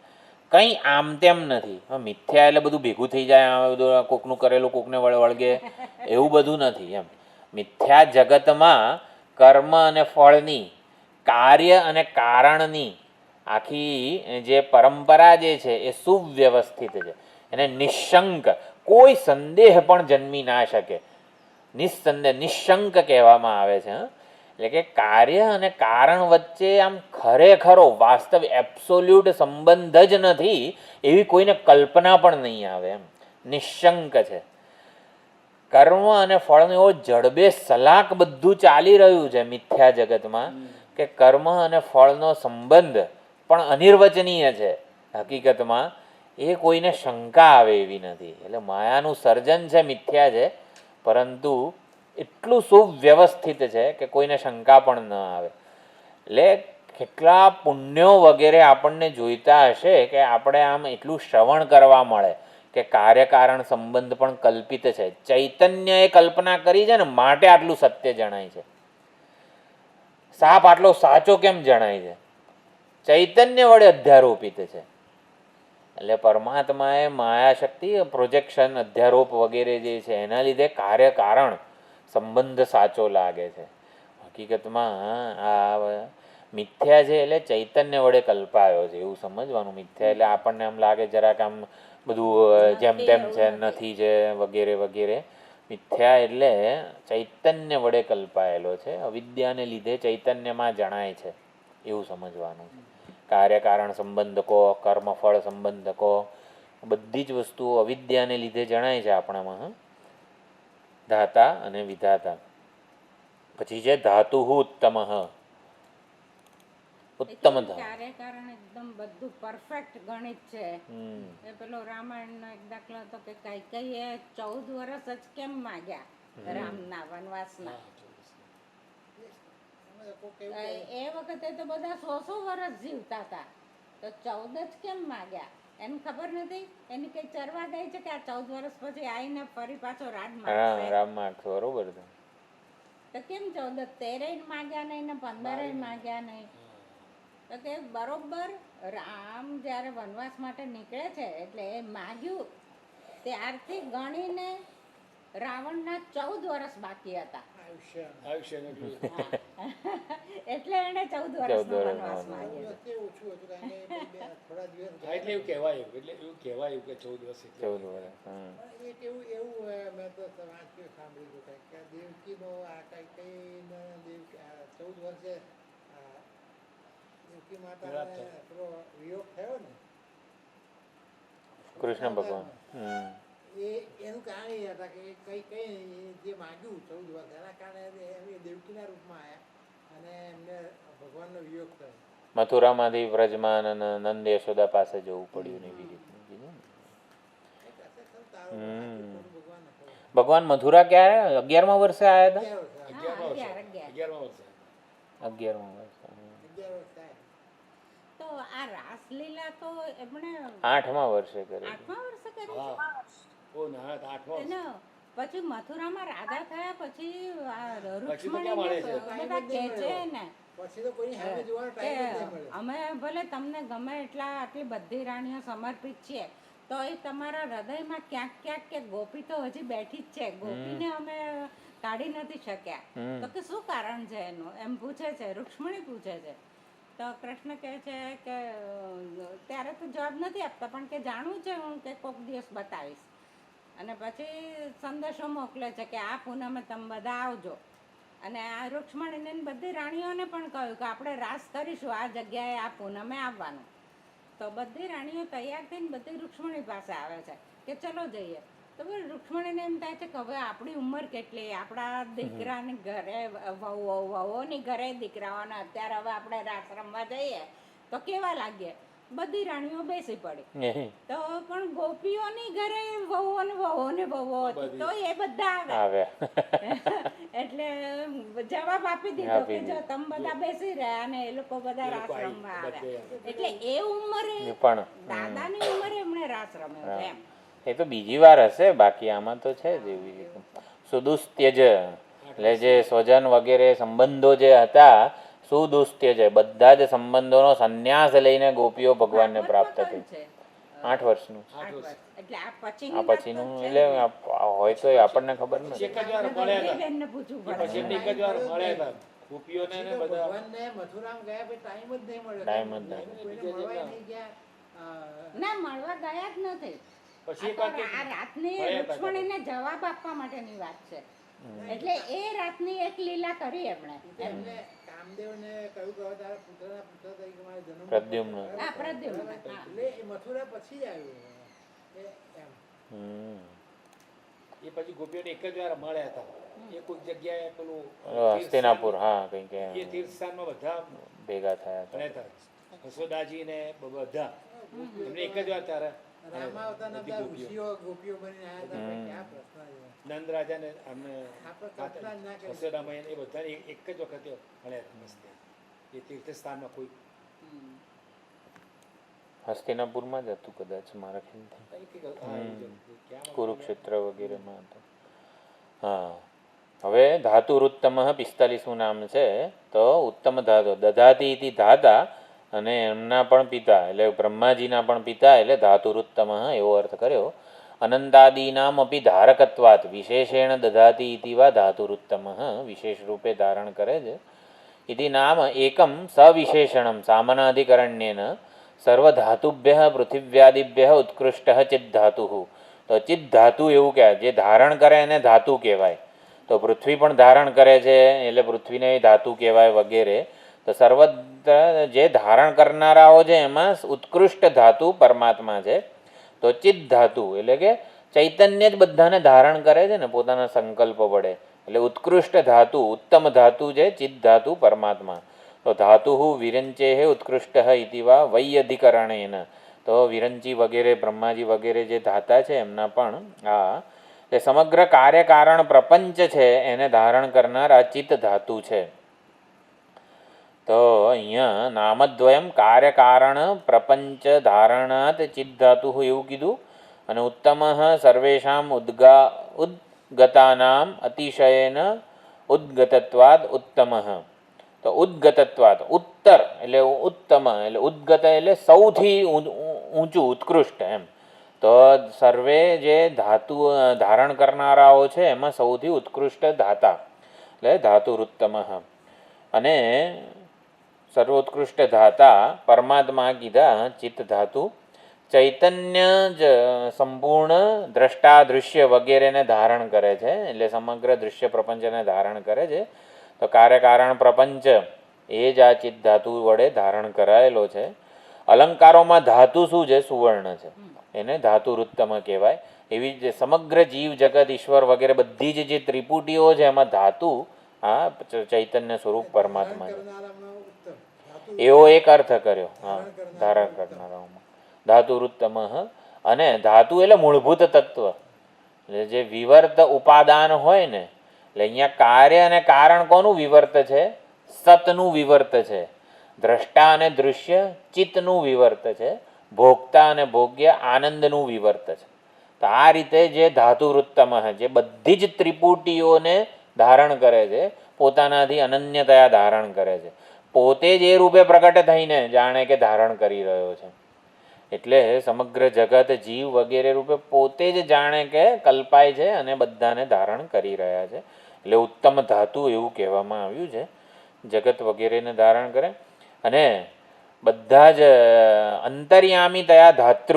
કંઈ આમ તેમ નથી. મિથ્યા એટલે બધું ભેગું થઈ જાય, બધું કોકનું કરેલું કોકને વળગે, એવું બધું નથી. એમ મિથ્યા જગતમાં કર્મ અને ફળની કાર્ય અને કારણની આખી જે પરંપરા જે છે એ સુવ્યવસ્થિત છે. એને નિશંક, કોઈ સંદેહ પણ જન્મી ના શકે, નિસ્સંદેહ, નિશંક કહેવામાં આવે છે. એટલે કે કાર્ય અને કારણ વચ્ચે આમ ખરેખરો વાસ્તવ એબ્સોલ્યુટ સંબંધ જ નથી એવી કોઈને કલ્પના પણ નહીં આવે. એમ નિશંક છે. કર્મ અને ફળનું એવો જડબે સલાક બધું ચાલી રહ્યું છે મિથ્યા જગતમાં કે કર્મ અને ફળનો સંબંધ પણ અનિર્વચનીય છે. હકીકતમાં એ કોઈને શંકા આવે એવી નથી. એટલે માયાનું સર્જન છે, મિથ્યા છે, પરંતુ એટલું સુવ્યવસ્થિત છે કે કોઈને શંકા પણ ન આવે. એટલે કેટલા પુણ્યો વગેરે આપણને જોઈતા હશે કે આપણે આમ એટલું શ્રવણ કરવા મળે કે કાર્યકારણ સંબંધ પણ કલ્પિત છે. ચૈતન્યએ કલ્પના કરી છે ને માટે આટલું સત્ય જણાય છે. સાપ આટલો સાચો કેમ જણાય છે? ચૈતન્ય વડે અધ્યારોપિત છે. એટલે પરમાત્માએ માયાશક્તિ, પ્રોજેક્શન, અધ્યારોપ વગેરે જે છે એના લીધે કાર્યકારણ સંબંધ સાચો લાગે છે. હકીકતમાં આ મિથ્યા છે એટલે ચૈતન્ય વડે કલ્પાયો છે એવું સમજવાનું. મિથ્યા એટલે આપણને આમ લાગે જરાક આમ બધું જેમ તેમ છે, નથી છે વગેરે વગેરે. મિથ્યા એટલે ચૈતન્ય વડે કલ્પાયેલો છે, અવિદ્યાને લીધે ચૈતન્યમાં જણાય છે એવું સમજવાનું છે. કાર્યકારણ સંબંધ કહો, કર્મફળ સંબંધ કહો, બધી જ વસ્તુઓ અવિદ્યાને લીધે જણાય છે આપણામાં. ધાતા અને વિધાતા. પછી છે ધાતુ ઉત્તમ, ઉત્તમ કાર્યકારણ એકદમ બધું પરફેક્ટ ગણિત છે. એ પેલો રામાયણનો એક દાખલો હતો કે કૈકેયીએ 14 વર્ષ જ કેમ માગ્યા રામના વનવાસના. એ વખતે તો બધા 100 વર્ષ જીવતા હતા, તો 14 જ કેમ માગ્યા? એને ખબર નથી, એની કઈ ચરવા ગઈ છે કે આ 14 વર્ષ પછી આવીને ફરી પાછો રામ માગશે. બરોબર છે. તો કેમ 14? 13 માગ્યા નહીં ને 15 માગ્યા નહીં. તો કે બરોબર રામ જ્યારે વનવાસ માટે નીકળે છે એટલે એ માગ્યું ત્યારથી ગણીને રાવણના 14 વર્ષ બાકી હતા. આયુષ્યનું જોયું. એટલે એણે 14 વર્ષનો વનવાસ માંગ્યો. વખતે ઓછું હતું કારણ કે થોડા દિવસ હા, એટલે એવું કહેવાયું કે 14 વર્ષ એટલે. 14 વર્ષ પણ એક એવું મેં તો વાંચ્યું સાંભળ્યું હતું કે દેવકીનો આ કઈ 14 વર્ષે દેવકી માતાને પેલો વિયોગ થયો ને કૃષ્ણ ભગવાન. એનું કારણ એ હતા કે કઈ જે માંગ્યું 14 વર્ષ એના કારણે એમ દેવકીના રૂપમાં આવ્યા અને એમને ભગવાનનો વિયોગ થયો. મથુરામાંથી વ્રજમાં અને નંદ યશોદા પાસે જવું પડ્યું ને એવી રીતનું કીધું ને. ભગવાન મથુરા ક્યારે 11મા વર્ષે આવ્યા હતા? 11મા વર્ષે. 11મા વર્ષે. તો આ રાસલીલા તો એમણે 8મા વર્ષે કરી. 8મા વર્ષે કરી છે. હા. ઓ ના, 8મા વર્ષે. એનો પછી મથુરામાં રાધા થયા પછી આ પછી તો ક્યાં રૂક્ષ્મણીને મળે છે? બધા કહે છે ને પછી તો કોઈ સામે જોવાનો કે ટાઈમ જ નહીં મળે. અમે ભલે તમને ગમે એટલા આટલી બધી રાણીઓ સમર્પિત છીએ તો એ તમારા હૃદયમાં ક્યાંક ક્યાંક કે ગોપી તો હજી બેઠી જ છે, ગોપીને અમે કાઢી નથી શક્યા. તો કે શું કારણ છે એનું એમ પૂછે છે, રૂક્ષ્મણી પૂછે છે. તો કૃષ્ણ કહે છે કે ત્યારે તો જવાબ નથી આપતા પણ કે જાણવું છે હું કે કોઈક દિવસ બતાવીશ. અને પછી સંદેશો મોકલે છે કે આ પૂનમે તમે બધા આવજો. અને આ રૂક્ષ્મણીને બધી રાણીઓને પણ કહ્યું કે આપણે રાસ કરીશું આ જગ્યાએ આ પૂનમે આવવાનું. તો બધી રાણીઓ તૈયાર થઈને બધી રૂક્ષ્મણી પાસે આવે છે કે ચલો જઈએ. તો રૂક્ષ્મણીને એમ થાય છે કે હવે આપણી ઉંમર કેટલી, આપણા દીકરાની ઘરે વહુઓની ઘરે દીકરાઓને અત્યારે હવે આપણે રાસ રમવા જઈએ તો કેવા લાગીએ. બધી રાણીઓ બેસી પડી. તો પણ ગોપીઓની ઘરે વહુઓને વહુઓ હતી તો એ બધા આવે. એટલે જવાબ આપી દીધો કે જો તમે બધા બેસી રહ્યા અને એ લોકો બધા રાસ રમવા આવ્યા. એટલે એ ઉંમરે પણ દાદાની ઉંમરે એમણે રાસ રમ્યો એમ. એ તો બીજી વાર હશે, બાકી આમાં તો છે જ એવી રીતે. સુદુસ્ત્યજ એટલે જે સ્વજન વગેરે સંબંધો જે હતા, સુદુસ્ત્યજ બધા જ સંબંધોનો સંન્યાસ લઈને ગોપીઓ ભગવાનને પ્રાપ્ત થઈ. 8 વર્ષનું. એટલે આ પછીનું એટલે હોય તો આપણને ખબર નથી. એક જ વાર મળ્યા હતા. પછી એમને એક જ વાર મળ્યા હતા. ગોપીઓને ને બધા. ભગવાનને મથુરામાં ગયા પછી ટાઈમ જ નહીં મળ્યો. ટાઈમ જ નહીં. કોઈને મળવાય નહીં ગયા. ના મળવા ગયા જ નથી. પછી એક આ વાર તો આ રાતની રૂક્ષ્મણીને જવાબ આપવા માટેની વાત છે. એટલે એ રાતની એક લીલા કરી એમણે. એમને કામદેવને કહ્યું કે હવે તારા પુત્રના પુત્ર તરીકે મારે જન્મ પ્રદ્યુમ્ન. હા, પ્રદ્યુમ્ન. હા. એટલે એ મથુરા પછી જ આવ્યું એમ. એ પછી ગોપીઓને એક જ વાર મળ્યા હતા. એ કોઈક જગ્યાએ પેલું હસ્તિનાપુર, હા કંઈક એ તીર્થસ્થાનમાં બધા ભેગા થયા હતા. ભણ્યા હતા. યશોદાજી ને બધા એમને એક જ વાર તારા રામાવતારના બધા ઋષિઓ ગોપીઓ બનીને આવ્યા હતા. ક્યાં પ્રશ્ન છે? નંદ રાજા ને અમને આપણે કલ્પના જ ના કરી. યશોદામય એ બધાને એક જ વખતે મળ્યા હતા મસ્તે. એ તીર્થસ્થાનમાં કોઈ હસ્તિનાપુરમાં જ હતું કદાચ મારા ખ્યાલથી. કુરુક્ષેત્ર વગેરેમાં હતું. હા, હવે ધાતુરુત્તમ 45મું નામ છે. તો ઉત્તમ ધાતુ દધાતી ઇતિ ધાતા, અને એમના પણ પિતા એટલે બ્રહ્માજીના પણ પિતા એટલે ધાતુરુત્તમ એવો અર્થ કર્યો. અનંતાદીનામ અપી ધારકત્વાત વિશેષેણ દધાતી ઇતિ વા ધાતુરુત્તમ, વિશેષ રૂપે ધારણ કરે છે. ઇતિ નામ એકમ સવિશેષણમ સામનાધિકરણ્યેન સર્વધાતુભ્ય પૃથિવ્યાદિભ્ય ઉત્કૃષ્ટ ચિદ્ધાતુ. તો ચિદ્ધાતુ એવું કહેવાય, જે ધારણ કરે એને ધાતુ કહેવાય. તો પૃથ્વી પણ ધારણ કરે છે એટલે પૃથ્વીને ધાતુ કહેવાય વગેરે. તો સર્વત્ર જે ધારણ કરનારાઓ છે એમાં ઉત્કૃષ્ટ ધાતુ પરમાત્મા છે. તો ચિદ્ધાતુ એટલે કે ચૈતન્ય જ બધાને ધારણ કરે છે ને પોતાના સંકલ્પ વડે. એટલે ઉત્કૃષ્ટ ધાતુ, ઉત્તમ ધાતુ છે ચિદ્ધાતુ પરમાત્મા. તો ધાતુ વિરંચે ઉત્કૃષ્ટ ઇતિ વા વૈયધિકરણેન. તો વિરંચી વગેરે બ્રહ્માજી વગેરે જે ધાતા છે એમના પણ આ એ સમગ્ર કાર્યકારણ પ્રપંચ છે એને ધારણ કરનાર આ ચિત્ત ધાતુ છે. તો અહીંયા નામદ્વયમ કાર્યકારણ પ્રપંચ ધારણાત ચિદ્ધાતુ એવું કીધું. અને ઉત્તમ સર્વેષામ ઉદ્ગતાનામ અતિશયેન ઉદ્ગતત્વાદ ઉત્તમ. તો ઉદ્ગતત્વાદ ઉત્તર એટલે ઉત્તમ એટલે ઉદ્ગત એટલે સૌથી ઊંચું ઉત્કૃષ્ટ એમ. તો સર્વે જે ધાતુ ધારણ કરનારાઓ છે એમાં સૌથી ઉત્કૃષ્ટ ધાતા એટલે ધાતુરુત્તમ. અને સર્વોત્કૃષ્ટ ધાતા પરમાત્મા કીધા ચિત્ત ધાતુ. ચૈતન્ય જ સંપૂર્ણ દ્રષ્ટા દૃશ્ય વગેરેને ધારણ કરે છે, એટલે સમગ્ર દૃશ્ય પ્રપંચને ધારણ કરે છે. તો કાર્યકારણ પ્રપંચ એ જ આ ચિત્ત ધાતુ વડે ધારણ કરાયેલો છે. અલંકારોમાં ધાતુ શું છે? સુવર્ણ છે, એને ધાતુરુત્તમ કહેવાય. એવી જ સમગ્ર જીવ જગત ઈશ્વર વગેરે બધી જ જે ત્રિપુટીઓ છે એમાં ધાતુ આ ચૈતન્ય સ્વરૂપ પરમાત્મા છે, કરનારામાં ઉત્તમ ધાતુ એવો એક અર્થ કર્યો. હા, ધારણ કરનારાઓમાં ધાતુરુત્તમ. અને ધાતુ એટલે મૂળભૂત તત્વ, એટલે જે વિવર્ત ઉપાદાન હોય ને, એટલે અહીંયા કાર્ય અને કારણ કોનું વિવર્ત છે? સતનું વિવર્ત છે. દ્રષ્ટા અને દૃશ્ય ચિત્તનું વિવર્ત છે. ભોગતા અને ભોગ્ય આનંદનું વિવર્ત છે. તો આ રીતે જે ધાતુરુત્તમ જે બધી જ ત્રિપુટીઓને ધારણ કરે છે, પોતાનાથી અનન્યતયા ધારણ કરે છે, પોતે જ એ રૂપે પ્રગટ થઈને જાણે કે ધારણ કરી રહ્યો છે. એટલે સમગ્ર જગત જીવ વગેરે રૂપે પોતે જ જાણે કે કલ્પાય છે અને બધાને ધારણ કરી રહ્યા છે. એટલે ઉત્તમ ધાતુ એવું કહેવામાં આવ્યું છે. જગત વગેરેને ધારણ કરે અને બધા જ અંતર્યામી તયા ધાતૃ,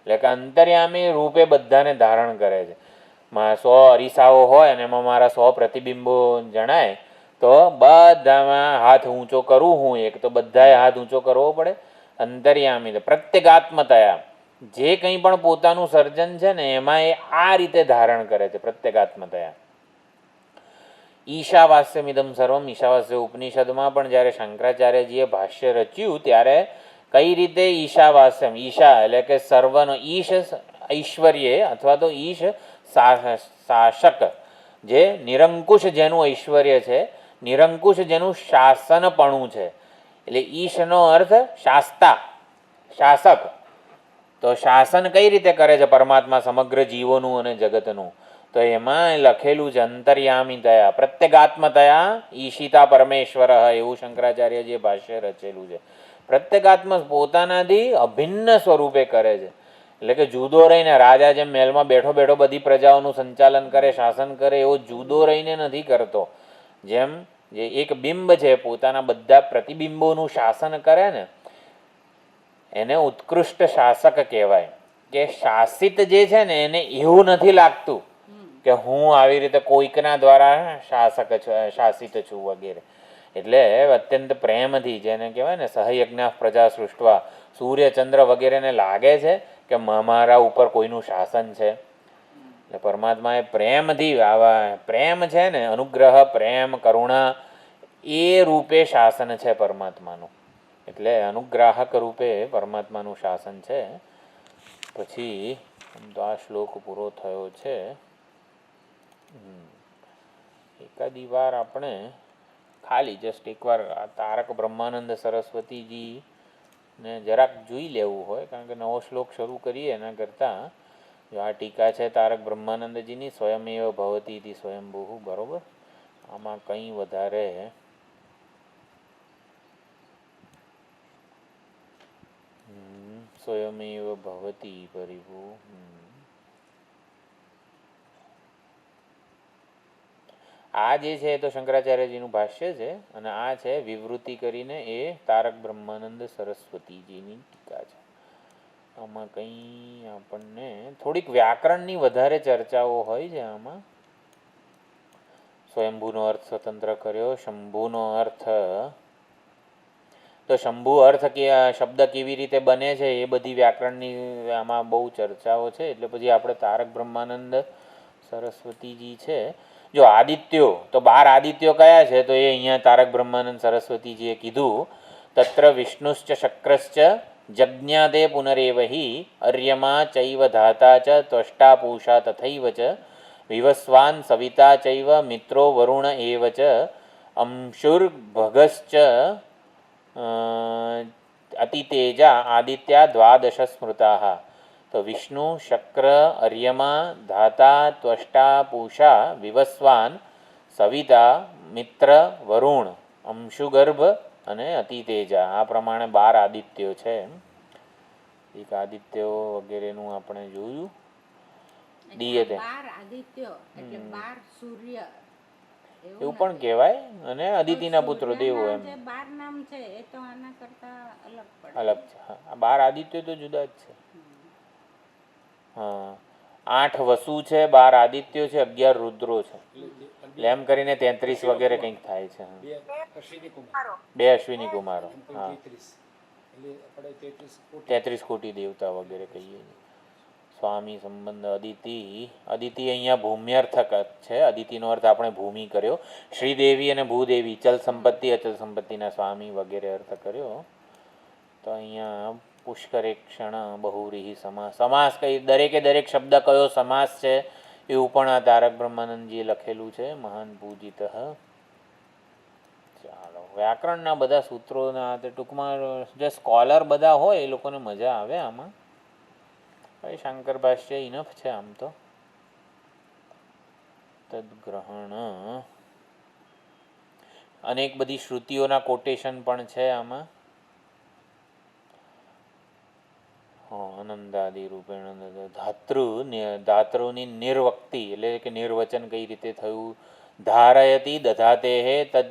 એટલે કે અંતર્યામી રૂપે બધાને ધારણ કરે છે. 100 અરીસાઓ હોય અને એમાં મારા 100 પ્રતિબિંબો જણાય તો બધામાં હાથ ઊંચો કરું હું એક, તો બધાએ હાથ ઊંચો કરવો પડે. અંતર્યામી પ્રત્યેગાત્મતયા, જે કંઈ પણ પોતાનું સર્જન છે ને એમાં એ આ રીતે ધારણ કરે છે પ્રત્યેગાત્મતયા. ઈશાવાસ્યમિદમ સર્વમ, ઈશાવાસ્ય ઉપનિષદમાં પણ જ્યારે શંકરાચાર્યજીએ ભાષ્ય રચ્યું ત્યારે કઈ રીતે ઈશાવાસ્યમ, ઈશા એટલે કે સર્વનો, ઈશ ઐશ્વર્ય અથવા તો ઈશ શાસક, જે નિરંકુશ જેનું ઐશ્વર્ય છે, નિરંકુશ જેનું શાસનપણું છે. એટલે ઈશનો અર્થ શાસ્તા, શાસક. તો શાસન કઈ રીતે કરે છે પરમાત્મા સમગ્ર જીવોનું અને જગતનું? તો એમાં લખેલું છે અંતર્યામિતયા પ્રત્યેગાત્મતયા ઈશિતા પરમેશ્વર, એવું શંકરાચાર્યજીએ ભાષ્ય રચેલું છે. પ્રત્યેગાત્મ પોતાનાથી અભિન્ન સ્વરૂપે કરે છે. એટલે કે જુદો રહીને રાજા જેમ મહેલમાં બેઠો બેઠો બધી પ્રજાઓનું સંચાલન કરે, શાસન કરે, એવો જુદો રહીને નથી કરતો. જેમ જે એક બિંબ છે પોતાના બધા પ્રતિબિંબોનું શાસન કરે ને, એને ઉત્કૃષ્ટ શાસક કહેવાય. કે શાસિત જે છે ને એને એવું નથી લાગતું કે હું આવી રીતે કોઈકના દ્વારા શાસિત છું વગેરે. એટલે અત્યંત પ્રેમથી, જેને કહેવાય ને સહયજ્ઞ પ્રજા સૃષ્ટવા, સૂર્ય ચંદ્ર વગેરેને લાગે છે કે મારા ઉપર કોઈનું શાસન છે. એટલે પરમાત્મા એ પ્રેમથી, આવા પ્રેમ છે ને, અનુગ્રહ, પ્રેમ, કરુણા, એ રૂપે શાસન છે પરમાત્માનું. એટલે અનુગ્રાહક રૂપે પરમાત્માનું શાસન છે. પછી તો આ શ્લોક પૂરો થયો છે. એકાદી વાર આપણે ખાલી જસ્ટ એકવાર તારક બ્રહ્માનંદ સરસ્વતીજી ને જરાક જોઈ લેવું હોય, કારણ કે નવો શ્લોક શરૂ કરીએ એના કરતાં જો આ ટીકા છે તારક બ્રહ્માનંદજીની, સ્વયમેવ ભવતી ઇતિ સ્વયંભૂ, બરોબર. આમાં કંઈ વધારે સ્વયમેવ ભવતી પરિભૂ. આ જે છે એ તો શંકરાચાર્યજીનું ભાષ્ય છે અને આ છે વિવૃત્તિ કરીને એ તારક બ્રહ્માનંદ સરસ્વતીજીની ટીકા છે. આમાં કંઈ આપણને થોડીક વ્યાકરણની વધારે ચર્ચાઓ હોય છે આમાં. સ્વયંભૂનો અર્થ સ્વતંત્ર કર્યો, શંભુનો અર્થ, તો શંભુ અર્થ કે શબ્દ કેવી રીતે બને છે એ બધી વ્યાકરણની આમાં બહુ ચર્ચાઓ છે. એટલે પછી આપણે તારક બ્રહ્માનંદ સરસ્વતીજી છે. જો આદિત્યો, તો 12 આદિત્યો કયા છે? તો એ અહીંયા તારક બ્રહ્માનંદ સરસ્વતીજીએ કીધું. તત્ર વિષ્ણુશ્ચ શક્રશ્ચ જજ્ઞાદે પુનરેવહિ અર્યમા ચૈવ ધાતા ચ ત્વષ્ટા પૂષા તથૈવ ચ વિવસ્વાન સવિતા ચૈવ મિત્રો વરુણ એવ ચ અંશુર્ભગશ્ચ અતિતેજા આદિત્યા દ્વાદશ સ્મૃતા. તો વિષ્ણુ, શક્ર, અર્યમા, ધાતા, ત્વષ્ટા, પૂષા, વિવસ્વાન, સવિતા, મિત્ર, વરુણ, અંશુગર્ભ અને અતિતેજા, આ પ્રમાણે 12 આદિત્યો છે. એક આદિત્યો વગેરેનું આપણે જોયું. એટલે દીએ તે. 12 આદિત્યો એટલે 12 સૂર્ય એવું પણ કહેવાય. અને અદિતિના પુત્રો દેવો એમ જે 12 નામ છે એ તો આના કરતા અલગ પડે. અલગ છે. હા, આ 12 આદિત્યો તો જુદા જ છે. હા, 8 વસુ છે, 12 આદિત્યો છે, 11 રુદ્રો છે. એટલે એમ કરીને 33 વગેરે કંઈક થાય છે. હા. 2 અશ્વિની કુમાર 2 અશ્વિની કુમારો. એમ કોઈ હા, 33 એટલે આપણે 33 કોટી 33 કોટી દેવતા વગેરે કહીએ છીએ. સ્વામી સંબંધ અદિતિ અહીંયા ભૂમ્યર્થક છે. અદિતિનો અર્થ આપણે ભૂમિ કર્યો. શ્રીદેવી અને ભૂદેવી ચલ સંપત્તિ અચલ સંપત્તિના સ્વામી વગેરે અર્થ કર્યો. તો અહીંયા પુષ્કરે ક્ષણ બહુરીહી સમાસ કઈ દરેકે દરેક શબ્દ કયો સમાસ છે એવું પણ આ તારક બ્રહ્માનંદજીએ લખેલું છે. મહાન પૂજિત. ચાલો, વ્યાકરણના બધા સૂત્રોના તે ટૂંકમાં જે સ્કોલર બધા હોય એ લોકોને મજા આવે આમાં. ભાઈ શંકર ભાષ્ય ઇનફ છે આમ તો. તદગ્રહણ અનેક બધી શ્રુતિઓના કોટેશન પણ છે આમાં. આનંદાદિ રૂપેણ ધાતૃની નિર્વક્તિ એટલે કે નિર્વચન કઈ રીતે થયું. ધારયતી દધાતે હે તદ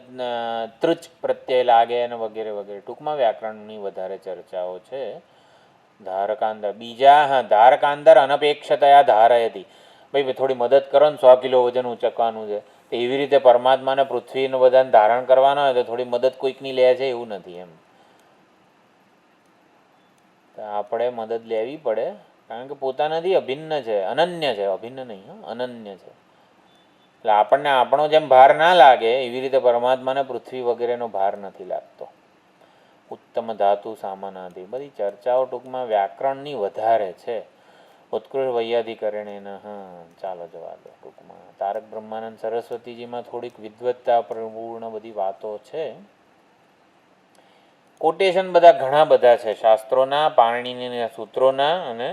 તૃચ પ્રત્યય લાગે અને વગેરે વગેરે. ટૂંકમાં વ્યાકરણની વધારે ચર્ચાઓ છે. ધારકાંદર બીજા. હા, ધારકાંદર અનપેક્ષતયા ધારયતી. ભાઈ થોડી મદદ કરો ને, 100 કિલો વજન ઉંચકવાનું છે તો એવી રીતે પરમાત્માને પૃથ્વીનું બધાને ધારણ કરવાના હોય તો થોડી મદદ કોઈકની લે છે એવું નથી એમ. તો આપણે મદદ લેવી પડે કારણ કે પોતાનાથી અભિન્ન છે, અનન્ય છે. અભિન્ન નહીં, અનન્ય છે. એટલે આપણને આપણો જેમ ભાર ના લાગે એવી રીતે પરમાત્માને પૃથ્વી વગેરેનો ભાર નથી લાગતો. ઉત્તમ ધાતુ સામાનાદિ બધી ચર્ચાઓ ટૂંકમાં વ્યાકરણની વધારે છે. ઉત્કૃષ્ટ વૈયાધિકરણેના. હા, ચાલો જવા દો. ટૂંકમાં તારક બ્રહ્માનંદ સરસ્વતીજીમાં થોડીક વિદ્વત્તા પૂર્ણ બધી વાતો છે. કોટેશન બધા ઘણા બધા છે શાસ્ત્રોના, પાણિનીના સૂત્રોના અને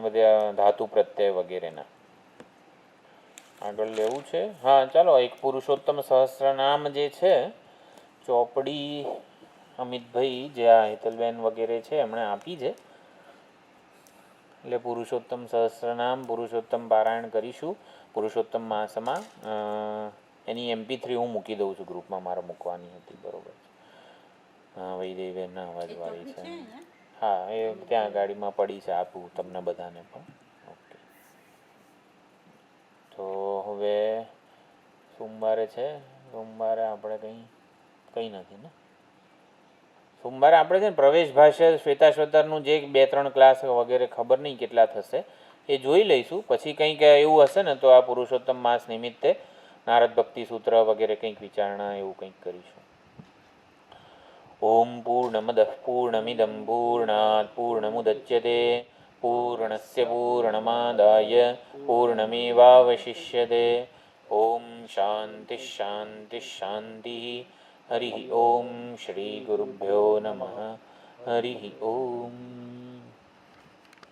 બધા ધાતુ પ્રત્યય વગેરેના. આગળ લેવું છે. હા, ચાલો. એક પુરુષોત્તમ સહસ્રનામ જે છે ચોપડી અમિતભાઈ જે આ હેતલબેન વગેરે છે એમણે આપી છે. એટલે પુરુષોત્તમ સહસ્રનામ પુરુષોત્તમ પારાયણ કરીશું પુરુષોત્તમ માસમાં. એની MP3 હું મૂકી દઉં છું ગ્રુપમાં. મારે મૂકવાની હતી. બરોબર છે. હા, વૈદેવીબેનના અવાજવાળી છે. હા, એ ત્યાં ગાડીમાં પડી છે. આપું તમને બધાને પણ. ઓકે. તો હવે સોમવારે છે. સોમવારે આપણે કંઈ નથી ને. સોમવારે આપણે છે ને પ્રવેશ ભાષ્ય શ્વેતાશ્વતરનું જે 2-3 ક્લાસ વગેરે ખબર નહીં કેટલા થશે એ જોઈ લઈશું. પછી કંઈક એવું હશે ને તો આ પુરુષોત્તમ માસ નિમિત્તે નારદ ભક્તિ સૂત્ર વગેરે કંઈક વિચારણા એવું કંઈક કરીશું. ઓમ પૂર્ણમદઃ પૂર્ણમિદં પૂર્ણાત પૂર્ણમુદચ્યતે પૂર્ણસ્ય પૂર્ણમાદાય પૂર્ણમેવાવશિષ્યતે. ઓમ શાંતિ શાંતિ શાંતિ. હરિ ઓમ. શ્રી ગુરુભ્યો નમઃ. હરિ ઓમ.